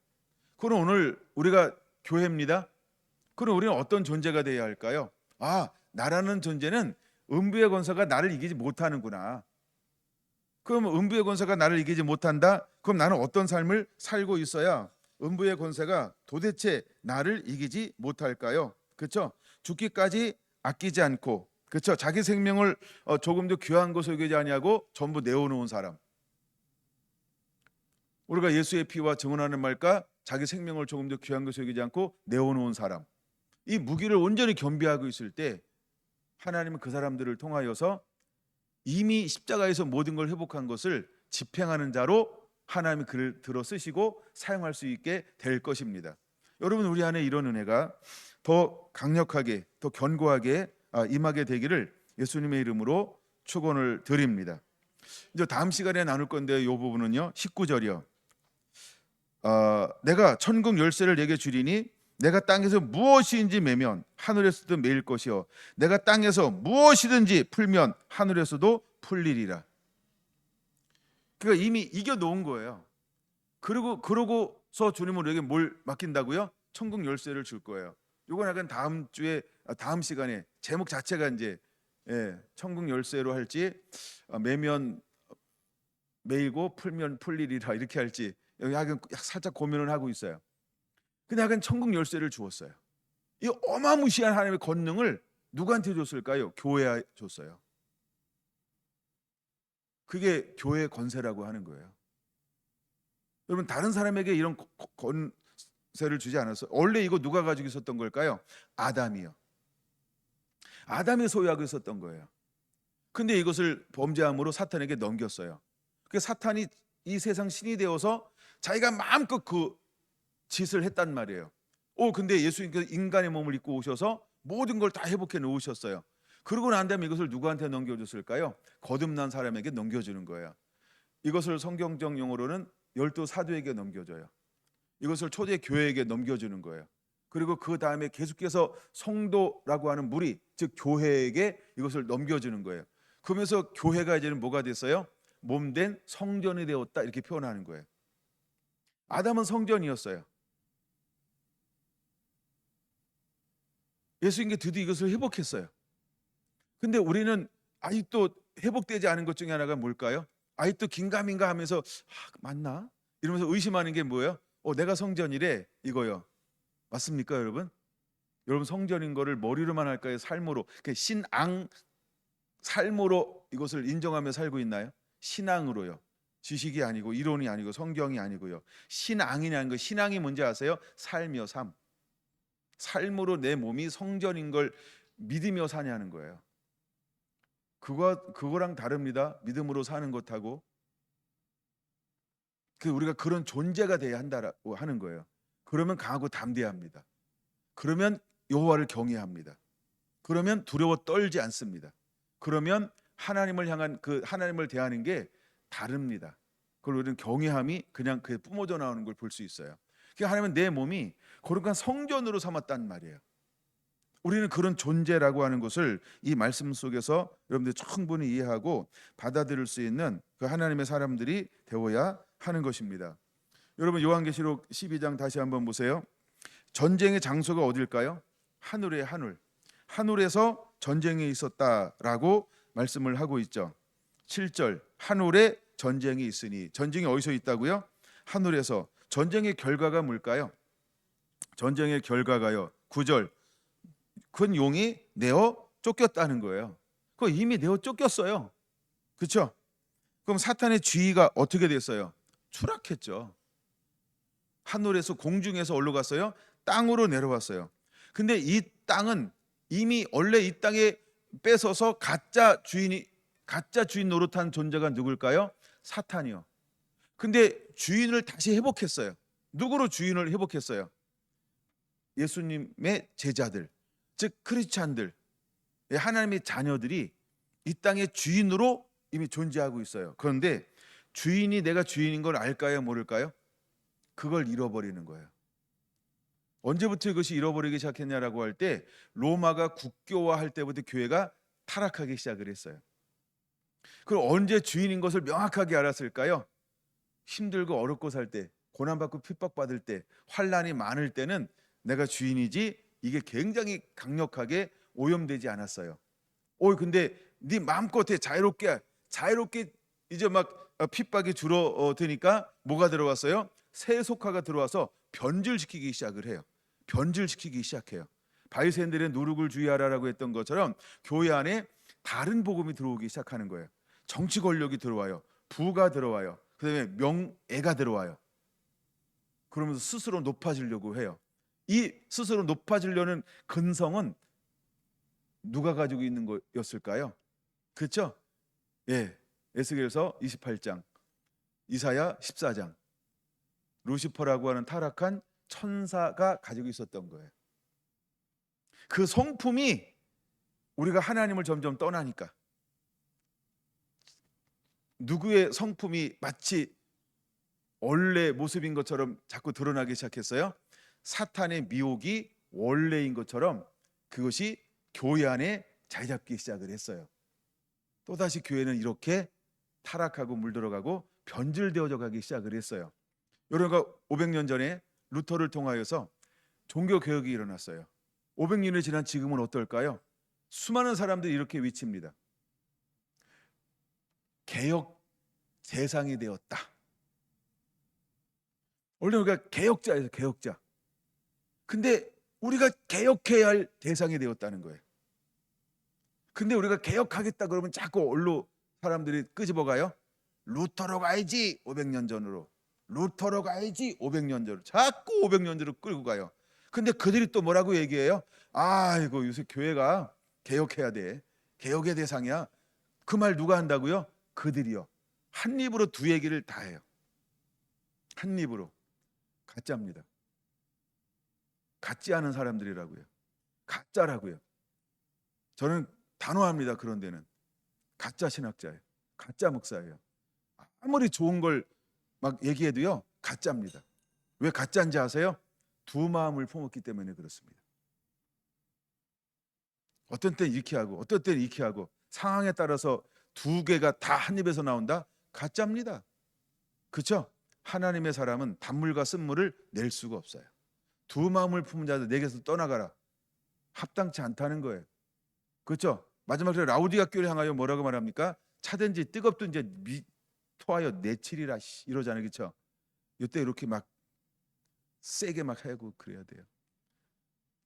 그럼 오늘 우리가 교회입니다. 그럼 우리는 어떤 존재가 되어야 할까요? 아, 나라는 존재는 음부의 권세가 나를 이기지 못하는구나. 그럼 음부의 권세가 나를 이기지 못한다? 그럼 나는 어떤 삶을 살고 있어야 음부의 권세가 도대체 나를 이기지 못할까요? 그렇죠? 죽기까지 아끼지 않고, 그렇죠? 자기 생명을 조금도 귀한 것을 여기지 아니하고 전부 내어놓은 사람. 우리가 예수의 피와 증언하는 말과 자기 생명을 조금도 귀한 것을 여기지 않고 내어놓은 사람. 이 무기를 온전히 겸비하고 있을 때 하나님은 그 사람들을 통하여서 이미 십자가에서 모든 걸 회복한 것을 집행하는 자로 하나님이 그를 들어 쓰시고 사용할 수 있게 될 것입니다. 여러분, 우리 안에 이런 은혜가 더 강력하게, 더 견고하게 임하게 되기를 예수님의 이름으로 축원을 드립니다. 이제 다음 시간에 나눌 건데 이 부분은요, 19절이요. 내가 천국 열쇠를 내게 주리니 내가 땅에서 무엇인지 매면 하늘에서도 매일 것이요 내가 땅에서 무엇이든지 풀면 하늘에서도 풀리리라. 그러니까 이미 이겨 놓은 거예요. 그러고서 주님은 우리에게 뭘 맡긴다고요? 천국 열쇠를 줄 거예요. 이건 약간 다음 시간에 제목 자체가 이제 천국 열쇠로 할지 매면 매이고 풀면 풀리리라 이렇게 할지 약간 살짝 고민을 하고 있어요. 근데 약간 천국 열쇠를 주었어요. 이 어마무시한 하나님의 권능을 누구한테 줬을까요? 교회에 줬어요. 그게 교회의 권세라고 하는 거예요. 여러분, 다른 사람에게 이런 권세를 주지 않았어요. 원래 이거 누가 가지고 있었던 걸까요? 아담이요. 아담이 소유하고 있었던 거예요. 근데 이것을 범죄함으로 사탄에게 넘겼어요. 그래서 사탄이 이 세상 신이 되어서 자기가 마음껏 그 짓을 했단 말이에요. 근데 예수님께서 인간의 몸을 입고 오셔서 모든 걸 다 회복해 놓으셨어요. 그러고 난 다음에 이것을 누구한테 넘겨줬을까요? 거듭난 사람에게 넘겨주는 거예요. 이것을 성경적 용어로는 12 사도에게 넘겨줘요. 이것을 초대 교회에게 넘겨주는 거예요. 그리고 그 다음에 계속해서 성도라고 하는 무리, 즉 교회에게 이것을 넘겨주는 거예요. 그러면서 교회가 이제는 뭐가 됐어요? 몸된 성전이 되었다, 이렇게 표현하는 거예요. 아담은 성전이었어요. 예수님께 드디어 이것을 회복했어요. 근데 우리는 아직도 회복되지 않은 것 중에 하나가 뭘까요? 아직도 긴가민가 하면서 맞나? 이러면서 의심하는 게 뭐예요? 내가 성전이래, 이거요. 맞습니까, 여러분? 여러분, 성전인 거를 머리로만 할까요? 삶으로, 신앙 삶으로 이것을 인정하며 살고 있나요? 신앙으로요. 지식이 아니고 이론이 아니고 성경이 아니고요. 신앙이냐는 거. 신앙이 뭔지 아세요? 삶이요, 삶. 삶으로 내 몸이 성전인 걸 믿으며 사냐는 거예요. 그거랑 다릅니다. 믿음으로 사는 것하고. 우리가 그런 존재가 돼야 한다고 하는 거예요. 그러면 강하고 담대합니다. 그러면 여호와를 경외합니다. 그러면 두려워 떨지 않습니다. 그러면 하나님을 향한 하나님을 대하는 게 다릅니다. 그걸 우리는 경외함이 그냥 뿜어져 나오는 걸 볼 수 있어요. 그러니까 하나님은 내 몸이 거룩한 성전으로 삼았단 말이에요. 우리는 그런 존재라고 하는 것을 이 말씀 속에서 여러분들이 충분히 이해하고 받아들일 수 있는 그 하나님의 사람들이 되어야 하는 것입니다. 여러분, 요한계시록 12장 다시 한번 보세요. 전쟁의 장소가 어딜까요? 하늘의 하늘. 하늘에서 전쟁이 있었다라고 말씀을 하고 있죠. 7절, 하늘에 전쟁이 있으니. 전쟁이 어디서 있다고요? 하늘에서. 전쟁의 결과가 뭘까요? 전쟁의 결과가요, 9절, 큰 용이 내어 쫓겼다는 거예요. 그거 이미 내어 쫓겼어요. 그렇죠? 그럼 사탄의 지위가 어떻게 됐어요? 추락했죠. 하늘에서, 공중에서 어디로 갔어요? 땅으로 내려왔어요. 근데 이 땅은 이미 원래 이 땅에 뺏어서 가짜 주인 노릇한 존재가 누굴까요? 사탄이요. 근데 주인을 다시 회복했어요. 누구로 주인을 회복했어요? 예수님의 제자들, 즉 크리스찬들, 하나님의 자녀들이 이 땅의 주인으로 이미 존재하고 있어요. 그런데 주인이 내가 주인인 걸 알까요, 모를까요? 그걸 잃어버리는 거예요. 언제부터 이것이 잃어버리기 시작했냐라고 할 때, 로마가 국교화할 때부터 교회가 타락하기 시작을 했어요. 그럼 언제 주인인 것을 명확하게 알았을까요? 힘들고 어렵고 살 때, 고난받고 핍박받을 때, 환난이 많을 때는 내가 주인이지, 이게 굉장히 강력하게 오염되지 않았어요. 근데 네 마음껏 해, 자유롭게 이제 막 핍박이 줄어드니까 뭐가 들어왔어요? 세속화가 들어와서 변질시키기 시작을 해요. 변질시키기 시작해요. 바리새인들의 누룩을 주의하라라고 했던 것처럼 교회 안에 다른 복음이 들어오기 시작하는 거예요. 정치 권력이 들어와요. 부가 들어와요. 그다음에 명예가 들어와요. 그러면서 스스로 높아지려고 해요. 이 스스로 높아지려는 근성은 누가 가지고 있는 거였을까요? 그렇죠? 예, 에스겔서 28장, 이사야 14장, 루시퍼라고 하는 타락한 천사가 가지고 있었던 거예요. 그 성품이 우리가 하나님을 점점 떠나니까, 누구의 성품이 마치 원래 모습인 것처럼 자꾸 드러나기 시작했어요? 사탄의 미혹이 원래인 것처럼 그것이 교회 안에 자리 잡기 시작을 했어요. 또다시 교회는 이렇게 타락하고 물들어가고 변질되어져 가기 시작을 했어요. 여러분과 500년 전에 루터를 통하여서 종교개혁이 일어났어요. 500년이 지난 지금은 어떨까요? 수많은 사람들이 이렇게 외칩니다. 개혁 대상이 되었다. 원래 우리가 개혁자예요, 개혁자. 근데 우리가 개혁해야 할 대상이 되었다는 거예요. 근데 우리가 개혁하겠다 그러면 자꾸 어디로 사람들이 끄집어가요? 루터로 가야지, 500년 전으로. 루터로 가야지, 500년 전으로. 자꾸 500년 전으로 끌고 가요. 근데 그들이 또 뭐라고 얘기해요? 이거 요새 교회가 개혁해야 돼. 개혁의 대상이야. 그 말 누가 한다고요? 그들이요. 한 입으로 두 얘기를 다 해요. 한 입으로. 가짜입니다. 같지 않은 사람들이라고요. 가짜라고요. 저는 단호합니다. 그런 데는 가짜 신학자예요. 가짜 목사예요. 아무리 좋은 걸 막 얘기해도요, 가짜입니다. 왜 가짜인지 아세요? 두 마음을 품었기 때문에 그렇습니다. 어떤 때는 이렇게 하고 어떤 때는 이렇게 하고 상황에 따라서 두 개가 다 한 입에서 나온다? 가짜입니다. 그렇죠? 하나님의 사람은 단물과 쓴물을 낼 수가 없어요. 두 마음을 품은 자들 내게서 떠나가라. 합당치 않다는 거예요. 그렇죠? 마지막으로 라우디가 교회를 향하여 뭐라고 말합니까? 차든지 뜨겁든지 토하여 내치리라 이러잖아요. 그렇죠? 이때 이렇게 막 세게 막 하고 그래야 돼요.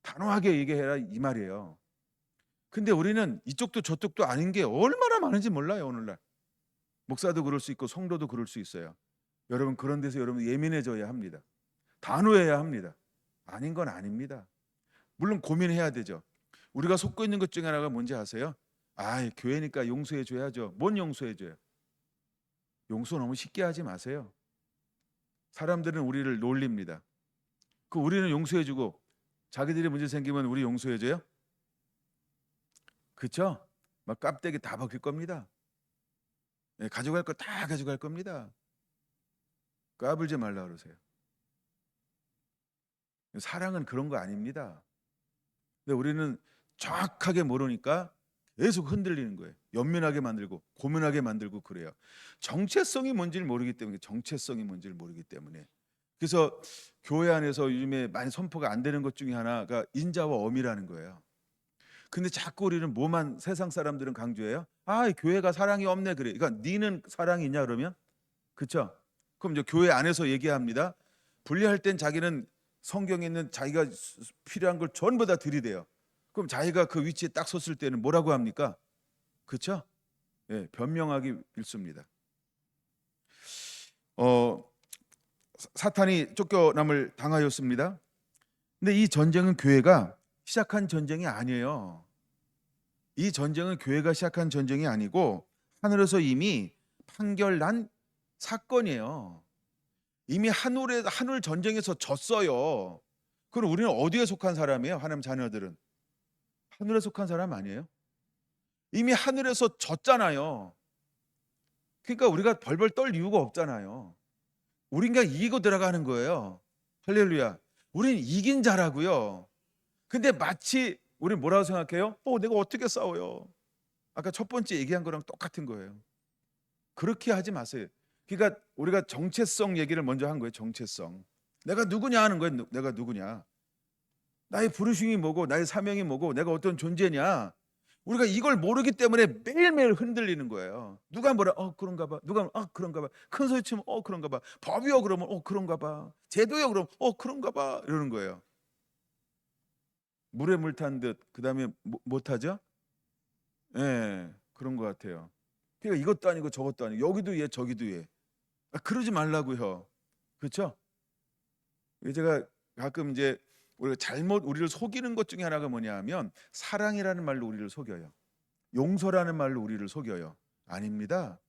단호하게 얘기해라 이 말이에요. 근데 우리는 이쪽도 저쪽도 아닌 게 얼마나 많은지 몰라요. 오늘날 목사도 그럴 수 있고 성도도 그럴 수 있어요. 여러분 그런 데서 여러분 예민해져야 합니다. 단호해야 합니다. 아닌 건 아닙니다. 물론 고민해야 되죠. 우리가 속고 있는 것 중에 하나가 뭔지 아세요? 아, 교회니까 용서해 줘야죠. 뭔 용서해 줘요? 용서 너무 쉽게 하지 마세요. 사람들은 우리를 놀립니다. 그 우리는 용서해 주고 자기들이 문제 생기면 우리 용서해 줘요? 그렇죠? 막 깝대기 다 박힐 겁니다. 네, 가져갈 거 다 가져갈 겁니다. 까불지 말라 그러세요. 사랑은 그런 거 아닙니다. 근데 우리는 정확하게 모르니까 계속 흔들리는 거예요. 연민하게 만들고 고민하게 만들고 그래요. 정체성이 뭔지를 모르기 때문에 정체성이 뭔지를 모르기 때문에 그래서 교회 안에서 요즘에 많이 선포가 안 되는 것 중에 하나가 인자와 엄이라는 거예요. 근데 자꾸 우리는 뭐만 세상 사람들은 강조해요? 아, 교회가 사랑이 없네 그래. 그러니까 니는 사랑이 있냐 그러면? 그렇죠? 그럼 이제 교회 안에서 얘기합니다. 분리할 땐 자기는 성경에 있는 자기가 필요한 걸 전부 다 들이대요. 그럼 자기가 그 위치에 딱 섰을 때는 뭐라고 합니까? 그렇죠? 예, 변명하기 일쑤입니다. 사탄이 쫓겨남을 당하였습니다. 근데 이 전쟁은 교회가 시작한 전쟁이 아니에요. 이 전쟁은 교회가 시작한 전쟁이 아니고 하늘에서 이미 판결난 사건이에요. 이미 하늘 전쟁에서 졌어요. 그럼 우리는 어디에 속한 사람이에요? 하나님 자녀들은 하늘에 속한 사람 아니에요? 이미 하늘에서 졌잖아요. 그러니까 우리가 벌벌 떨 이유가 없잖아요. 우린 그냥 이기고 들어가는 거예요. 할렐루야. 우린 이긴 자라고요. 근데 마치 우린 뭐라고 생각해요? 내가 어떻게 싸워요? 아까 첫 번째 얘기한 거랑 똑같은 거예요. 그렇게 하지 마세요. 그러니까 우리가 정체성 얘기를 먼저 한 거예요. 정체성. 내가 누구냐 하는 거예요. 내가 누구냐. 나의 부르심이 뭐고 나의 사명이 뭐고 내가 어떤 존재냐. 우리가 이걸 모르기 때문에 매일매일 흔들리는 거예요. 누가 뭐라 그런가 봐. 누가 그런가 봐. 큰 소리 치면 그런가 봐. 법이요 그러면 그런가 봐. 제도요 그러면 그런가 봐. 이러는 거예요. 물에 물 탄 듯 그다음에 못하죠? 예, 그런 것 같아요. 그러니까 이것도 아니고 저것도 아니고 여기도 얘 저기도 얘. 그러지 말라고요. 그렇죠? 제가 가끔 이제 우리가 잘못 우리를 속이는 것 중에 하나가 뭐냐하면 사랑이라는 말로 우리를 속여요. 용서라는 말로 우리를 속여요. 아닙니다.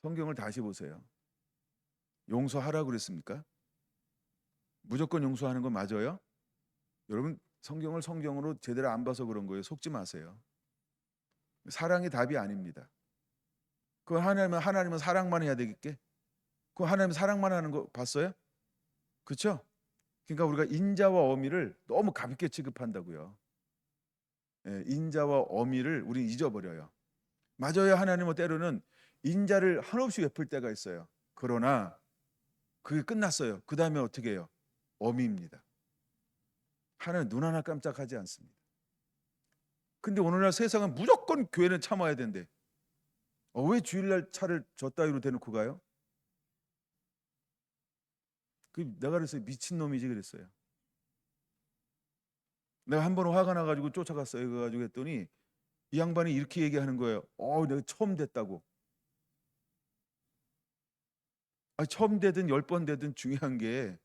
성경을 다시 보세요. 용서하라고 그랬습니까? 무조건 용서하는 건 맞아요? 여러분 성경을 성경으로 제대로 안 봐서 그런 거예요. 속지 마세요. 사랑이 답이 아닙니다. 그 하나님은 사랑만 해야 되겠게? 그 하나님 사랑만 하는 거 봤어요? 그렇죠? 그러니까 우리가 인자와 어미를 너무 가볍게 취급한다고요. 예, 인자와 어미를 우리 잊어버려요. 맞아요. 하나님은 때로는 인자를 한없이 베풀 때가 있어요. 그러나 그게 끝났어요. 그 다음에 어떻게 해요? 어미입니다. 하나님 눈 하나 깜짝하지 않습니다. 근데 오늘날 세상은 무조건 교회는 참아야 된대. 왜 주일날 차를 저 따위로 대놓고 가요? 내가 그랬어요. 미친놈이지 그랬어요. 내가 한 번 화가 나가지고 쫓아갔어요. 그래가지고 했더니 이 양반이 이렇게 얘기하는 거예요. 내가 처음 됐다고. 처음 되든 10번 되든 중요한 게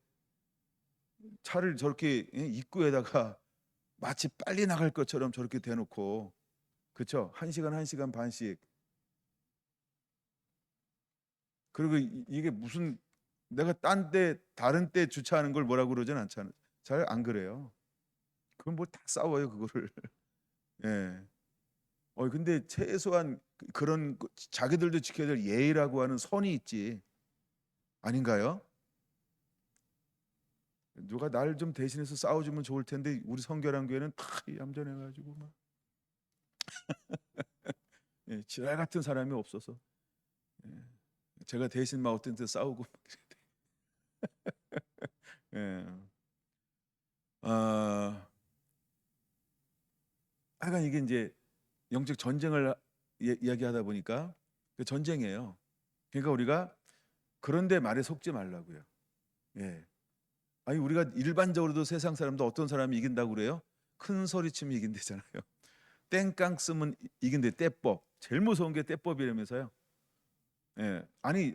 차를 저렇게 입구에다가 마치 빨리 나갈 것처럼 저렇게 대놓고 그렇죠? 1시간 1시간 반씩 그리고 이게 무슨 내가 다른 때 주차하는 걸 뭐라고 그러진 않잖아요. 잘 안 그래요. 그건 뭐 다 싸워요 그거를. 예. 근데 최소한 그런 자기들도 지켜야 될 예의라고 하는 선이 있지 아닌가요? 누가 날 좀 대신해서 싸워주면 좋을 텐데 우리 성결한 교회는 다 얌전해가지고 막 예, 지랄 같은 사람이 없어서 예, 제가 대신 막 어떤 때 싸우고 막 예. 아, 하여간 이게 이제 영적 전쟁을 이야기하다 보니까 그 전쟁이에요. 그러니까 우리가 그런데 말에 속지 말라고요. 예. 아니 우리가 일반적으로도 세상 사람도 어떤 사람이 이긴다고 그래요? 큰 소리 치면 이긴대잖아요. 땡깡 쓰면 이긴대. 떼법. 제일 무서운 게 떼법이라면서요. 예. 아니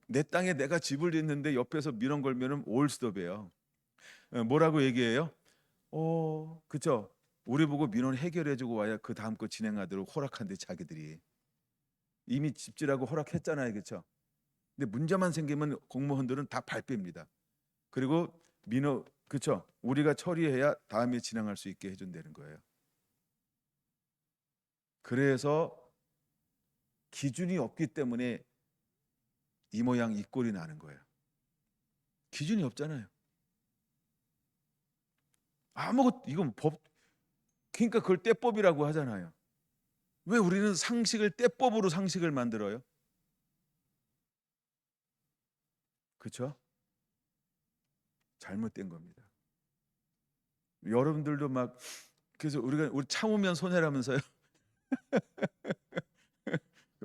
내 땅에 내가 집을 짓는데 옆에서 민원 걸면은 올스톱이에요. 예, 뭐라고 얘기해요? 그쵸. 우리 보고 민원 해결해주고 와야 그 다음 거 진행하도록 허락한대 자기들이. 이미 집지라고 허락했잖아요, 그쵸? 근데 문제만 생기면 공무원들은 다 발뺌니다. 그리고 민원, 그쵸? 우리가 처리해야 다음에 진행할 수 있게 해준다는 거예요. 그래서 기준이 없기 때문에 이 모양 이 꼴이 나는 거예요. 기준이 없잖아요. 아무것도 이건 법, 그러니까 그걸 떼법이라고 하잖아요. 왜 우리는 상식을 떼법으로 상식을 만들어요? 그렇죠? 잘못된 겁니다. 여러분들도 막 그래서 우리 참으면 손해라면서요.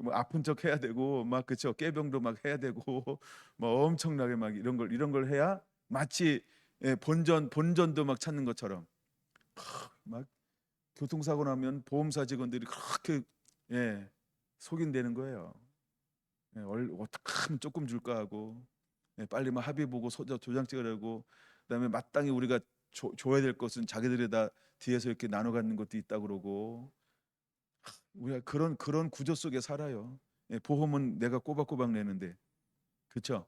뭐 아픈 척 해야 되고 막 그쵸 깨병도 막 해야 되고 뭐 엄청나게 막 이런 걸 해야 마치 예, 본전도 막 찾는 것처럼 막 교통사고 나면 보험사 직원들이 그렇게 예, 속인다는 거예요. 예, 어떻게 하면 조금 줄까 하고 예, 빨리 막 합의 보고 도장 찍으려고 그다음에 마땅히 우리가 줘야 될 것은 자기들이 다 뒤에서 이렇게 나눠 갖는 것도 있다 그러고 우리가 그런 구조 속에 살아요. 예, 보험은 내가 꼬박꼬박 내는데 그렇죠?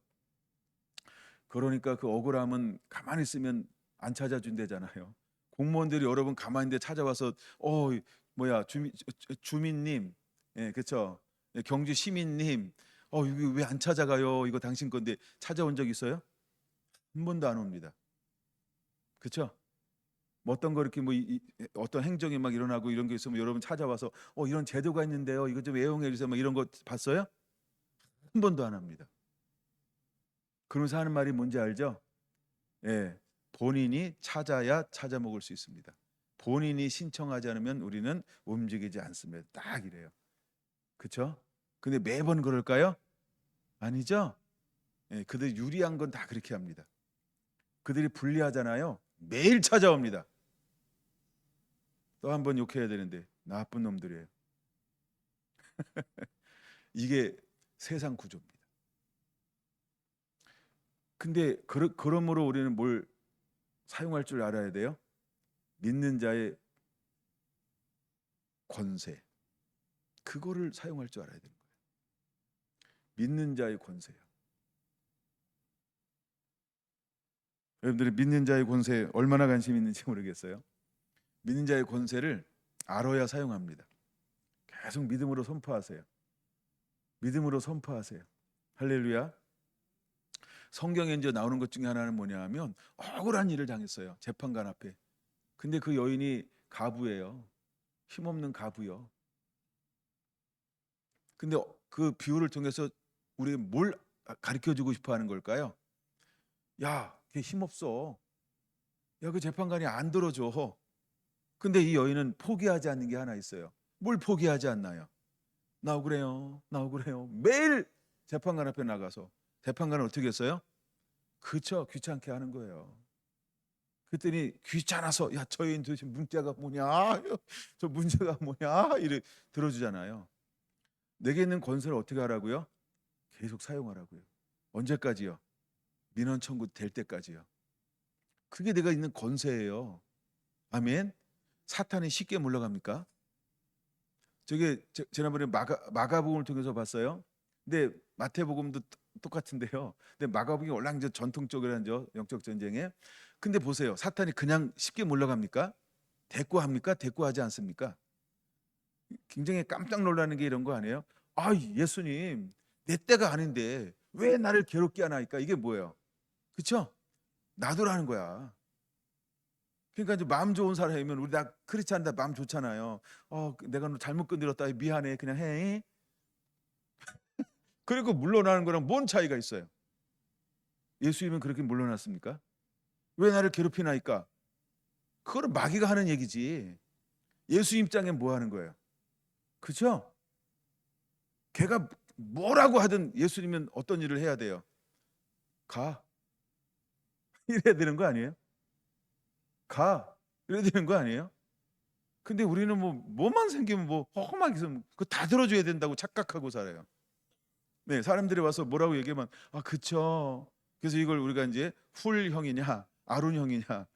그러니까 그 억울함은 가만히 있으면 안 찾아준대잖아요. 공무원들이 여러분 가만히 있는데 찾아와서 뭐야 주민님 예, 그렇죠? 예, 경주 시민님 이거 왜 안 찾아가요? 이거 당신 건데 찾아온 적 있어요? 한 번도 안 옵니다. 그렇죠? 뭐 어떤 거 이렇게 어떤 행정이 막 일어나고 이런 게 있으면 여러분 찾아와서 이런 제도가 있는데요. 이거 좀 애용해 주세요. 막 이런 거 봤어요? 한 번도 안 합니다. 그러면서 하는 말이 뭔지 알죠? 예. 본인이 찾아야 찾아 먹을 수 있습니다. 본인이 신청하지 않으면 우리는 움직이지 않습니다. 딱 이래요. 그렇죠? 근데 매번 그럴까요? 아니죠? 예, 그들 유리한 건 다 그렇게 합니다. 그들이 불리하잖아요. 매일 찾아옵니다. 또 한 번 욕해야 되는데 나쁜 놈들이에요. 이게 세상 구조입니다. 근데 그러므로 우리는 뭘 사용할 줄 알아야 돼요? 믿는 자의 권세. 그거를 사용할 줄 알아야 되는 거예요. 믿는 자의 권세요. 여러분들이 믿는 자의 권세에 얼마나 관심 있는지 모르겠어요. 믿는 자의 권세를 알아야 사용합니다. 계속 믿음으로 선포하세요. 믿음으로 선포하세요. 할렐루야. 성경에 이제 나오는 것 중에 하나는 뭐냐 하면 억울한 일을 당했어요. 재판관 앞에. 근데 그 여인이 가부예요. 힘없는 가부요. 근데 그 비유를 통해서 우리가 뭘 가르쳐 주고 싶어 하는 걸까요? 야, 걔 힘없어. 야, 그 재판관이 안 들어줘. 근데 이 여인은 포기하지 않는 게 하나 있어요. 뭘 포기하지 않나요? 나 억울해요. 나 억울해요. 매일 재판관 앞에 나가서 재판관은 어떻게 했어요? 그쵸, 귀찮게 하는 거예요. 그랬더니 귀찮아서 야, 저 여인 도대체 문제가 뭐냐? 저 문제가 뭐냐? 이래 들어주잖아요. 내게 있는 권세를 어떻게 하라고요? 계속 사용하라고요. 언제까지요? 민원 청구 될 때까지요. 그게 내가 있는 권세예요. 아멘. 사탄이 쉽게 물러갑니까? 저게 지난번에 마가복음을 통해서 봤어요. 근데 마태복음도 똑같은데요. 근데 마가복음이 워낙 이제 전통적으로 한죠 영적 전쟁에. 근데 보세요. 사탄이 그냥 쉽게 물러갑니까? 대꾸합니까? 대꾸하지 않습니까? 굉장히 깜짝 놀라는 게 이런 거 아니에요? 아, 예수님, 내 때가 아닌데 왜 나를 괴롭게 하나이까? 이게 뭐예요? 그렇죠? 놔두라는 거야. 그러니까 이제 마음 좋은 사람이면 우리 다 그렇지 않다 마음 좋잖아요. 내가 너 잘못 건드렸다 미안해 그냥 해. 그리고 물러나는 거랑 뭔 차이가 있어요? 예수님은 그렇게 물러났습니까? 왜 나를 괴롭히나이까? 그거는 마귀가 하는 얘기지. 예수 입장엔 뭐 하는 거예요? 그죠? 걔가 뭐라고 하든 예수님은 어떤 일을 해야 돼요? 가. 이래야 되는 거 아니에요? 가. 이래야 되는 거 아니에요? 근데 우리는 뭐만 생기면 험하게 있으면 그거 다 들어줘야 된다고 착각하고 살아요. 네, 사람들이 와서 뭐라고 얘기하면 그쵸. 그래서 이걸 우리가 이제 훌형이냐 아론형이냐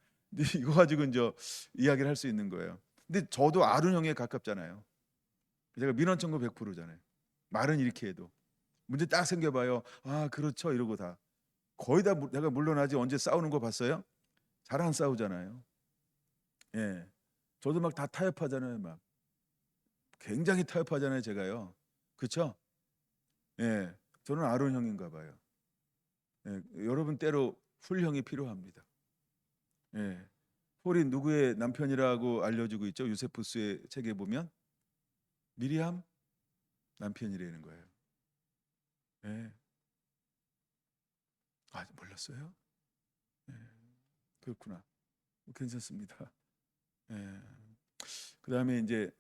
이거 가지고 이제 이야기를 할 수 있는 거예요. 근데 저도 아론형에 가깝잖아요. 제가 민원청구 100%잖아요. 말은 이렇게 해도 문제 딱 생겨봐요. 그렇죠 이러고 다 거의 다 내가 물러나지. 언제 싸우는 거 봤어요? 잘 안 싸우잖아요. 예, 저도 막 다 타협하잖아요. 막 굉장히 타협하잖아요. 제가요. 그렇죠? 예, 저는 아론형인가 봐요. 예, 여러분 때로 훌형이 필요합니다. 예, 홀이 누구의 남편이라고 알려주고 있죠? 요세푸스의 책에 보면 미리암 남편이라는 거예요. 예, 몰랐어요? 예, 그렇구나. 괜찮습니다. 예, 그다음에 이제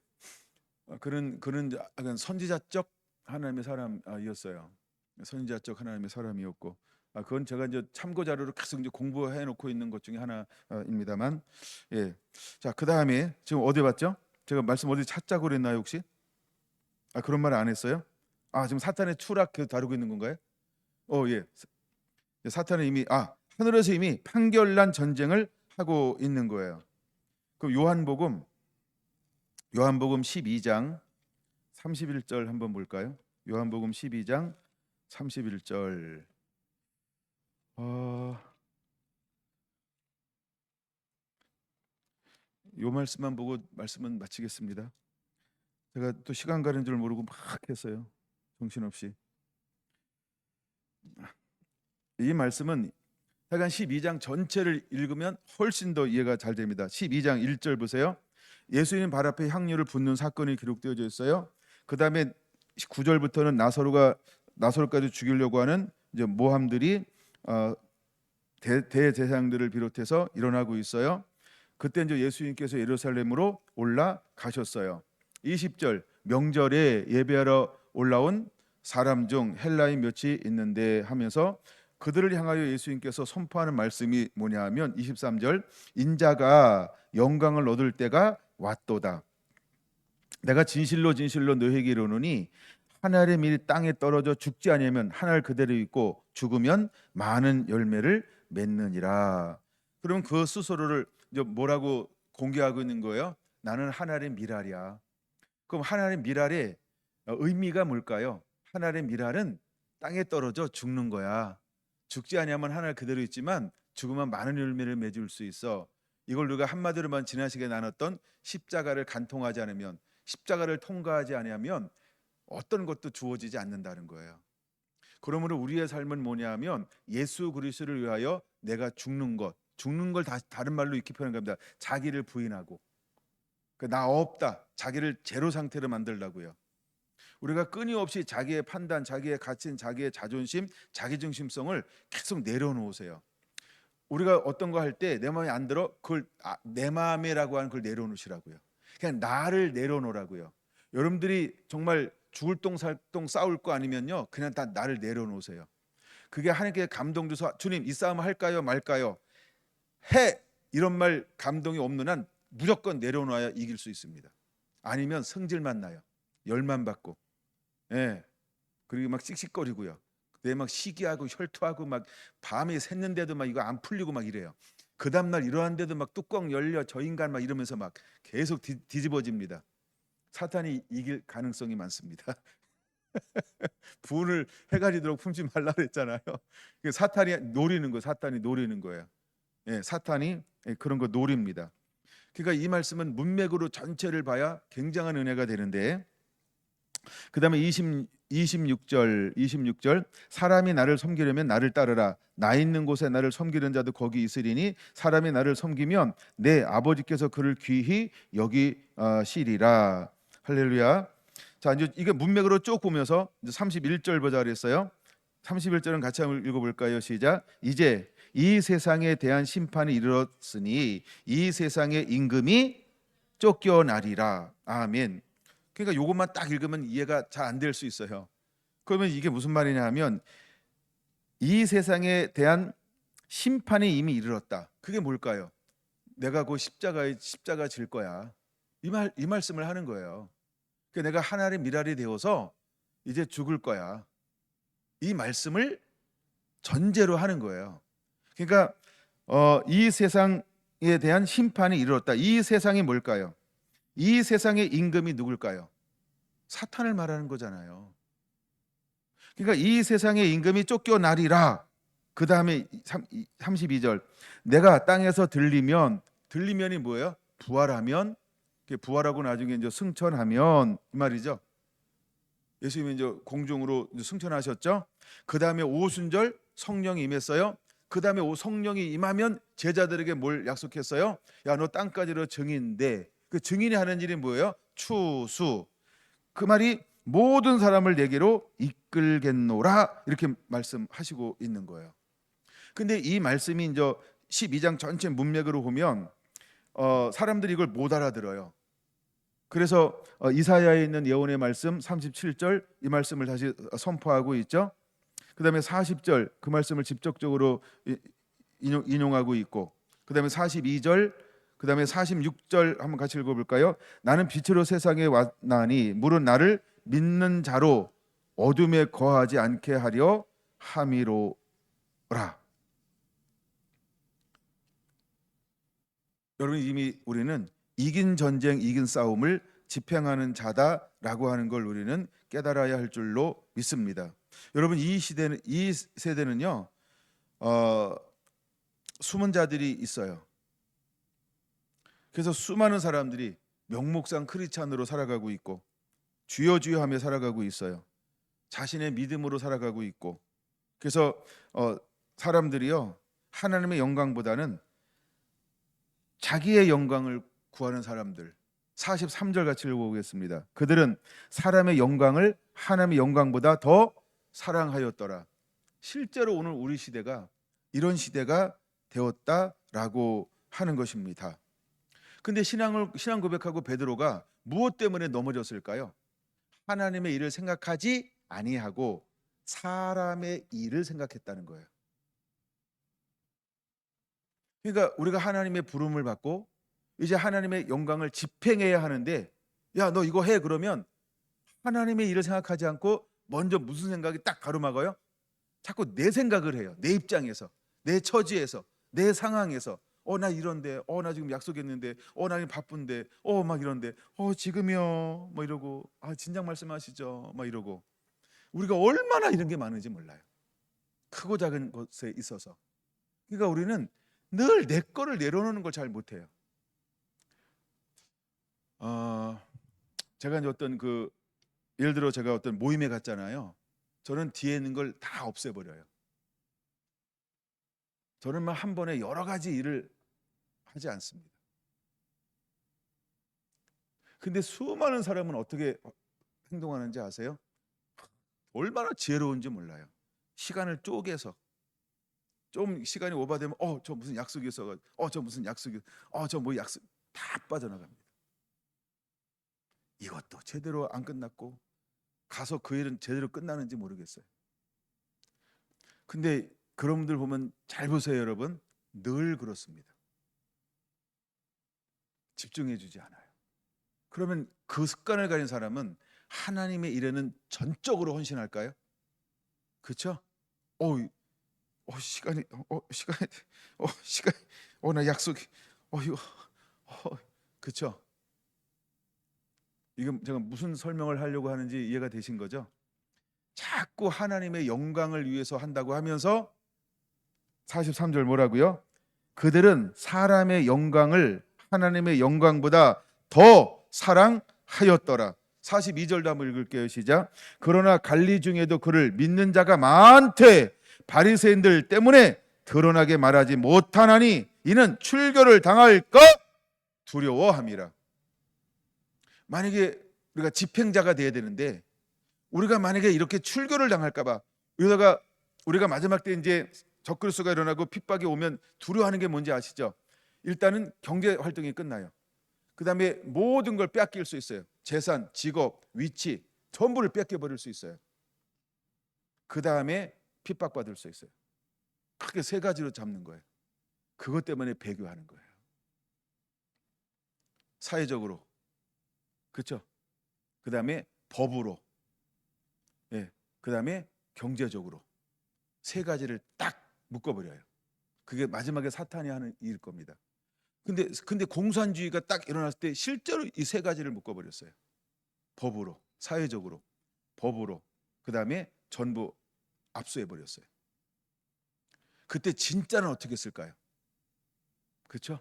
그는 약간 선지자적 하나님의 사람이었어요. 선지자적 하나님의 사람이었고, 그건 제가 이제 참고 자료를 계속 이제 공부해 놓고 있는 것 중에 하나입니다만, 예. 자, 그다음에 지금 어디 봤죠? 제가 말씀 어디 찾자고 그랬나요 혹시? 그런 말 안 했어요? 지금 사탄의 추락 다루고 있는 건가요? 예. 사탄은 이미 하늘에서 이미 판결난 전쟁을 하고 있는 거예요. 그럼 요한복음 12장 31절 한번 볼까요? 요한복음 12장 31절. 요 말씀만 보고 말씀은 마치겠습니다. 제가 또 시간 가는 줄 모르고 막 했어요. 정신없이. 이 말씀은 하여간 12장 전체를 읽으면 훨씬 더 이해가 잘 됩니다. 12장 1절 보세요. 예수님 발 앞에 향유를 붓는 사건이 기록되어져 있어요. 그다음에 9절부터는 나사로까지 죽이려고 하는 이제 모함들이 대제사장들을 비롯해서 일어나고 있어요. 그때 이제 예수님께서 예루살렘으로 올라가셨어요. 20절 명절에 예배하러 올라온 사람 중 헬라인 몇이 있는데 하면서 그들을 향하여 예수님께서 선포하는 말씀이 뭐냐 하면 23절 인자가 영광을 얻을 때가 왔도다. 내가 진실로 진실로 너희에게 이르노니 하늘의 밀이 땅에 떨어져 죽지 아니하면 하늘 그대로 있고 죽으면 많은 열매를 맺느니라. 그럼 그 스스로를 이제 뭐라고 공개하고 있는 거예요? 나는 하늘의 밀알이야. 그럼 하늘의 밀알의 의미가 뭘까요? 하늘의 밀알은 땅에 떨어져 죽는 거야. 죽지 아니하면 하늘 그대로 있지만 죽으면 많은 열매를 맺을 수 있어. 이걸 우리가 한마디로만 지난 시간에 나눴던 십자가를 간통하지 않으면, 십자가를 통과하지 아니하면 어떤 것도 주어지지 않는다는 거예요. 그러므로 우리의 삶은 뭐냐하면 예수 그리스도를 위하여 내가 죽는 걸 다른 말로 이렇게 표현합니다. 자기를 부인하고, 나 없다, 자기를 제로 상태로 만들라고요. 우리가 끊임없이 자기의 판단, 자기의 가치, 자기의 자존심, 자기 중심성을 계속 내려놓으세요. 우리가 어떤 거 할 때 내 마음에 안 들어, 그걸 내 마음에라고 하는 걸 내려놓으시라고요. 그냥 나를 내려놓으라고요. 여러분들이 정말 죽을 똥살똥 싸울 거 아니면요, 그냥 다 나를 내려놓으세요. 그게 하나님께 감동 줘서 주님 이 싸움 할까요 말까요? 해! 이런 말 감동이 없는 한 무조건 내려놔야 이길 수 있습니다. 아니면 성질만 나요. 열만 받고, 예, 그리고 막 씩씩거리고요. 그때 막 시기하고 혈투하고 막 밤에 샜는데도 막 이거 안 풀리고 막 이래요. 그 다음날 일어났는데도 막 뚜껑 열려 저 인간 막 이러면서 막 계속 뒤집어집니다. 사탄이 이길 가능성이 많습니다. 분을 해가 지도록 품지 말라 그랬잖아요. 사탄이 노리는 거예요. 사탄이 노리는 거예요. 예, 사탄이 그런 거 노립니다. 그러니까 이 말씀은 문맥으로 전체를 봐야 굉장한 은혜가 되는데, 그다음에 26절 사람이 나를 섬기려면 나를 따르라. 나 있는 곳에 나를 섬기는 자도 거기 있으리니 사람이 나를 섬기면 내 아버지께서 그를 귀히 여기시리라. 할렐루야. 자, 이제 이게 문맥으로 쭉 보면서 이제 31절 보자 그랬어요. 31절은 같이 한번 읽어볼까요? 시작. 이제 이 세상에 대한 심판이 이르렀으니 이 세상의 임금이 쫓겨나리라. 아멘. 그러니까 이것만 딱 읽으면 이해가 잘 안 될 수 있어요. 그러면 이게 무슨 말이냐 하면 이 세상에 대한 심판이 이미 이르렀다. 그게 뭘까요? 내가 그 십자가 질 거야. 이 말씀을 하는 거예요. 그러니까 내가 하나님의 미랄이 되어서 이제 죽을 거야. 이 말씀을 전제로 하는 거예요. 그러니까 이 세상에 대한 심판이 이르렀다. 이 세상이 뭘까요? 이 세상의 임금이 누굴까요? 사탄을 말하는 거잖아요. 그러니까 이 세상의 임금이 쫓겨나리라. 그 다음에 32절 내가 땅에서 들리면이 뭐예요? 부활하면, 부활하고 나중에 이제 승천하면 이 말이죠. 예수님이 이제 공중으로 승천하셨죠. 그 다음에 오순절 성령이 임했어요. 그 다음에 성령이 임하면 제자들에게 뭘 약속했어요? 야, 너 땅까지로 증인돼. 그 증인이 하는 일이 뭐예요? 추수. 그 말이 모든 사람을 내게로 이끌겠노라 이렇게 말씀하시고 있는 거예요. 근데 이 말씀이 이제 12장 전체 문맥으로 보면 사람들이 이걸 못 알아들어요. 그래서 이사야에 있는 예언의 말씀 37절 이 말씀을 다시 선포하고 있죠. 그다음에 40절 그 말씀을 직접적으로 인용하고 있고, 그다음에 42절, 그다음에 46절 한번 같이 읽어볼까요? 나는 빛으로 세상에 왔나니 물은 나를 믿는 자로 어둠에 거하지 않게 하려 함이로라. 여러분, 이미 우리는 이긴 전쟁, 이긴 싸움을 집행하는 자다라고 하는 걸 우리는 깨달아야 할 줄로 믿습니다. 여러분, 이 세대는요 숨은 자들이 있어요. 그래서 수많은 사람들이 명목상 크리스찬으로 살아가고 있고 주여 주여 하며 살아가고 있어요. 자신의 믿음으로 살아가고 있고, 그래서 사람들이요 하나님의 영광보다는 자기의 영광을 구하는 사람들. 43절 같이 읽어보겠습니다. 그들은 사람의 영광을 하나님의 영광보다 더 사랑하였더라. 실제로 오늘 우리 시대가 이런 시대가 되었다라고 하는 것입니다. 근데 신앙 고백하고 베드로가 무엇 때문에 넘어졌을까요? 하나님의 일을 생각하지 아니하고 사람의 일을 생각했다는 거예요. 그러니까 우리가 하나님의 부름을 받고 이제 하나님의 영광을 집행해야 하는데, 야, 너 이거 해 그러면 하나님의 일을 생각하지 않고 먼저 무슨 생각이 딱 가로막아요? 자꾸 내 생각을 해요. 내 입장에서, 내 처지에서, 내 상황에서. 나 이런데, 나 지금 약속했는데, 나 지금 바쁜데, 막 이런데, 지금요, 뭐 이러고, 진작 말씀하시죠, 막 이러고. 우리가 얼마나 이런 게 많은지 몰라요. 크고 작은 것에 있어서. 그러니까 우리는 늘 내 거를 내려놓는 걸 잘 못해요. 제가 이제 예를 들어 제가 어떤 모임에 갔잖아요. 저는 뒤에 있는 걸 다 없애버려요. 저는 막 한 번에 여러 가지 일을 하지 않습니다. 근데 수많은 사람은 어떻게 행동하는지 아세요? 얼마나 지혜로운지 몰라요. 시간을 쪼개서 좀 시간이 오버되면 저 무슨 약속이 있어가지고 저 무슨 약속이 저 뭐 약속 다 빠져나갑니다. 이것도 제대로 안 끝났고 가서 그 일은 제대로 끝나는지 모르겠어요. 근데 그런 분들 보면 잘 보세요, 여러분. 늘 그렇습니다. 집중해 주지 않아요. 그러면 그 습관을 가진 사람은 하나님의 일에는 전적으로 헌신할까요? 그렇죠? 시간이 나 약속이 이거 그렇죠? 이건 제가 무슨 설명을 하려고 하는지 이해가 되신 거죠? 자꾸 하나님의 영광을 위해서 한다고 하면서 43절 뭐라고요? 그들은 사람의 영광을 하나님의 영광보다 더 사랑하였더라. 42절도 한번 읽을게요. 시작. 그러나 관리 중에도 그를 믿는 자가 많되 바리새인들 때문에 드러나게 말하지 못하나니 이는 출교를 당할까 두려워함이라. 만약에 우리가 집행자가 돼야 되는데 우리가 만약에 이렇게 출교를 당할까 봐 이러다가 우리가 마지막 때 이제 적그리스도가 일어나고 핍박이 오면 두려워하는 게 뭔지 아시죠? 일단은 경제 활동이 끝나요. 그 다음에 모든 걸 뺏길 수 있어요. 재산, 직업, 위치 전부를 뺏겨버릴 수 있어요. 그 다음에 핍박받을 수 있어요. 크게 세 가지로 잡는 거예요. 그것 때문에 배교하는 거예요. 사회적으로, 그렇죠? 그 다음에 법으로, 그 다음에 경제적으로 세 가지를 딱 묶어버려요. 그게 마지막에 사탄이 하는 일일 겁니다. 근데 공산주의가 딱 일어났을 때 실제로 이 세 가지를 묶어버렸어요. 법으로, 사회적으로, 법으로, 그 다음에 전부 압수해버렸어요. 그때 진짜는 어떻게 했을까요? 그렇죠?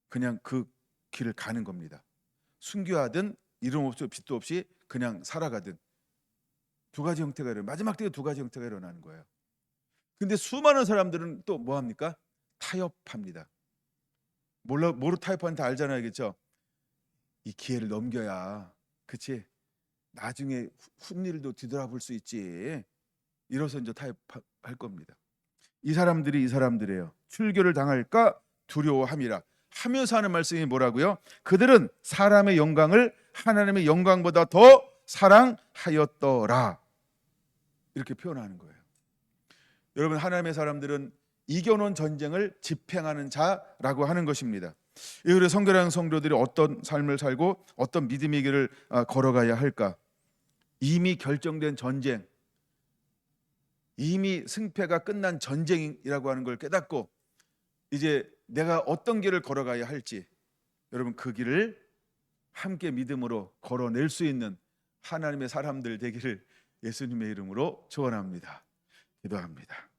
그냥 그 길을 가는 겁니다. 순교하든 이름 없이 빚도 없이 그냥 살아가든 두 가지 형태가 일어나요. 마지막 때에 두 가지 형태가 일어나는 거예요. 근데 수많은 사람들은 또 뭐 합니까? 타협합니다. 뭐로 타협하는지 다 알잖아요. 그렇죠? 이 기회를 넘겨야, 그렇지? 나중에 훗일도 뒤돌아볼 수 있지. 이래서 이제 타협할 겁니다. 이 사람들이에요. 출교를 당할까 두려워함이라 하면서 하는 말씀이 뭐라고요? 그들은 사람의 영광을 하나님의 영광보다 더 사랑하였더라. 이렇게 표현하는 거예요. 여러분, 하나님의 사람들은 이겨놓은 전쟁을 집행하는 자라고 하는 것입니다. 이후에 성결한 성도들이 어떤 삶을 살고 어떤 믿음의 길을 걸어가야 할까? 이미 결정된 전쟁, 이미 승패가 끝난 전쟁이라고 하는 걸 깨닫고 이제 내가 어떤 길을 걸어가야 할지, 여러분 그 길을 함께 믿음으로 걸어낼 수 있는 하나님의 사람들 되기를 예수님의 이름으로 축원합니다. 기도합니다.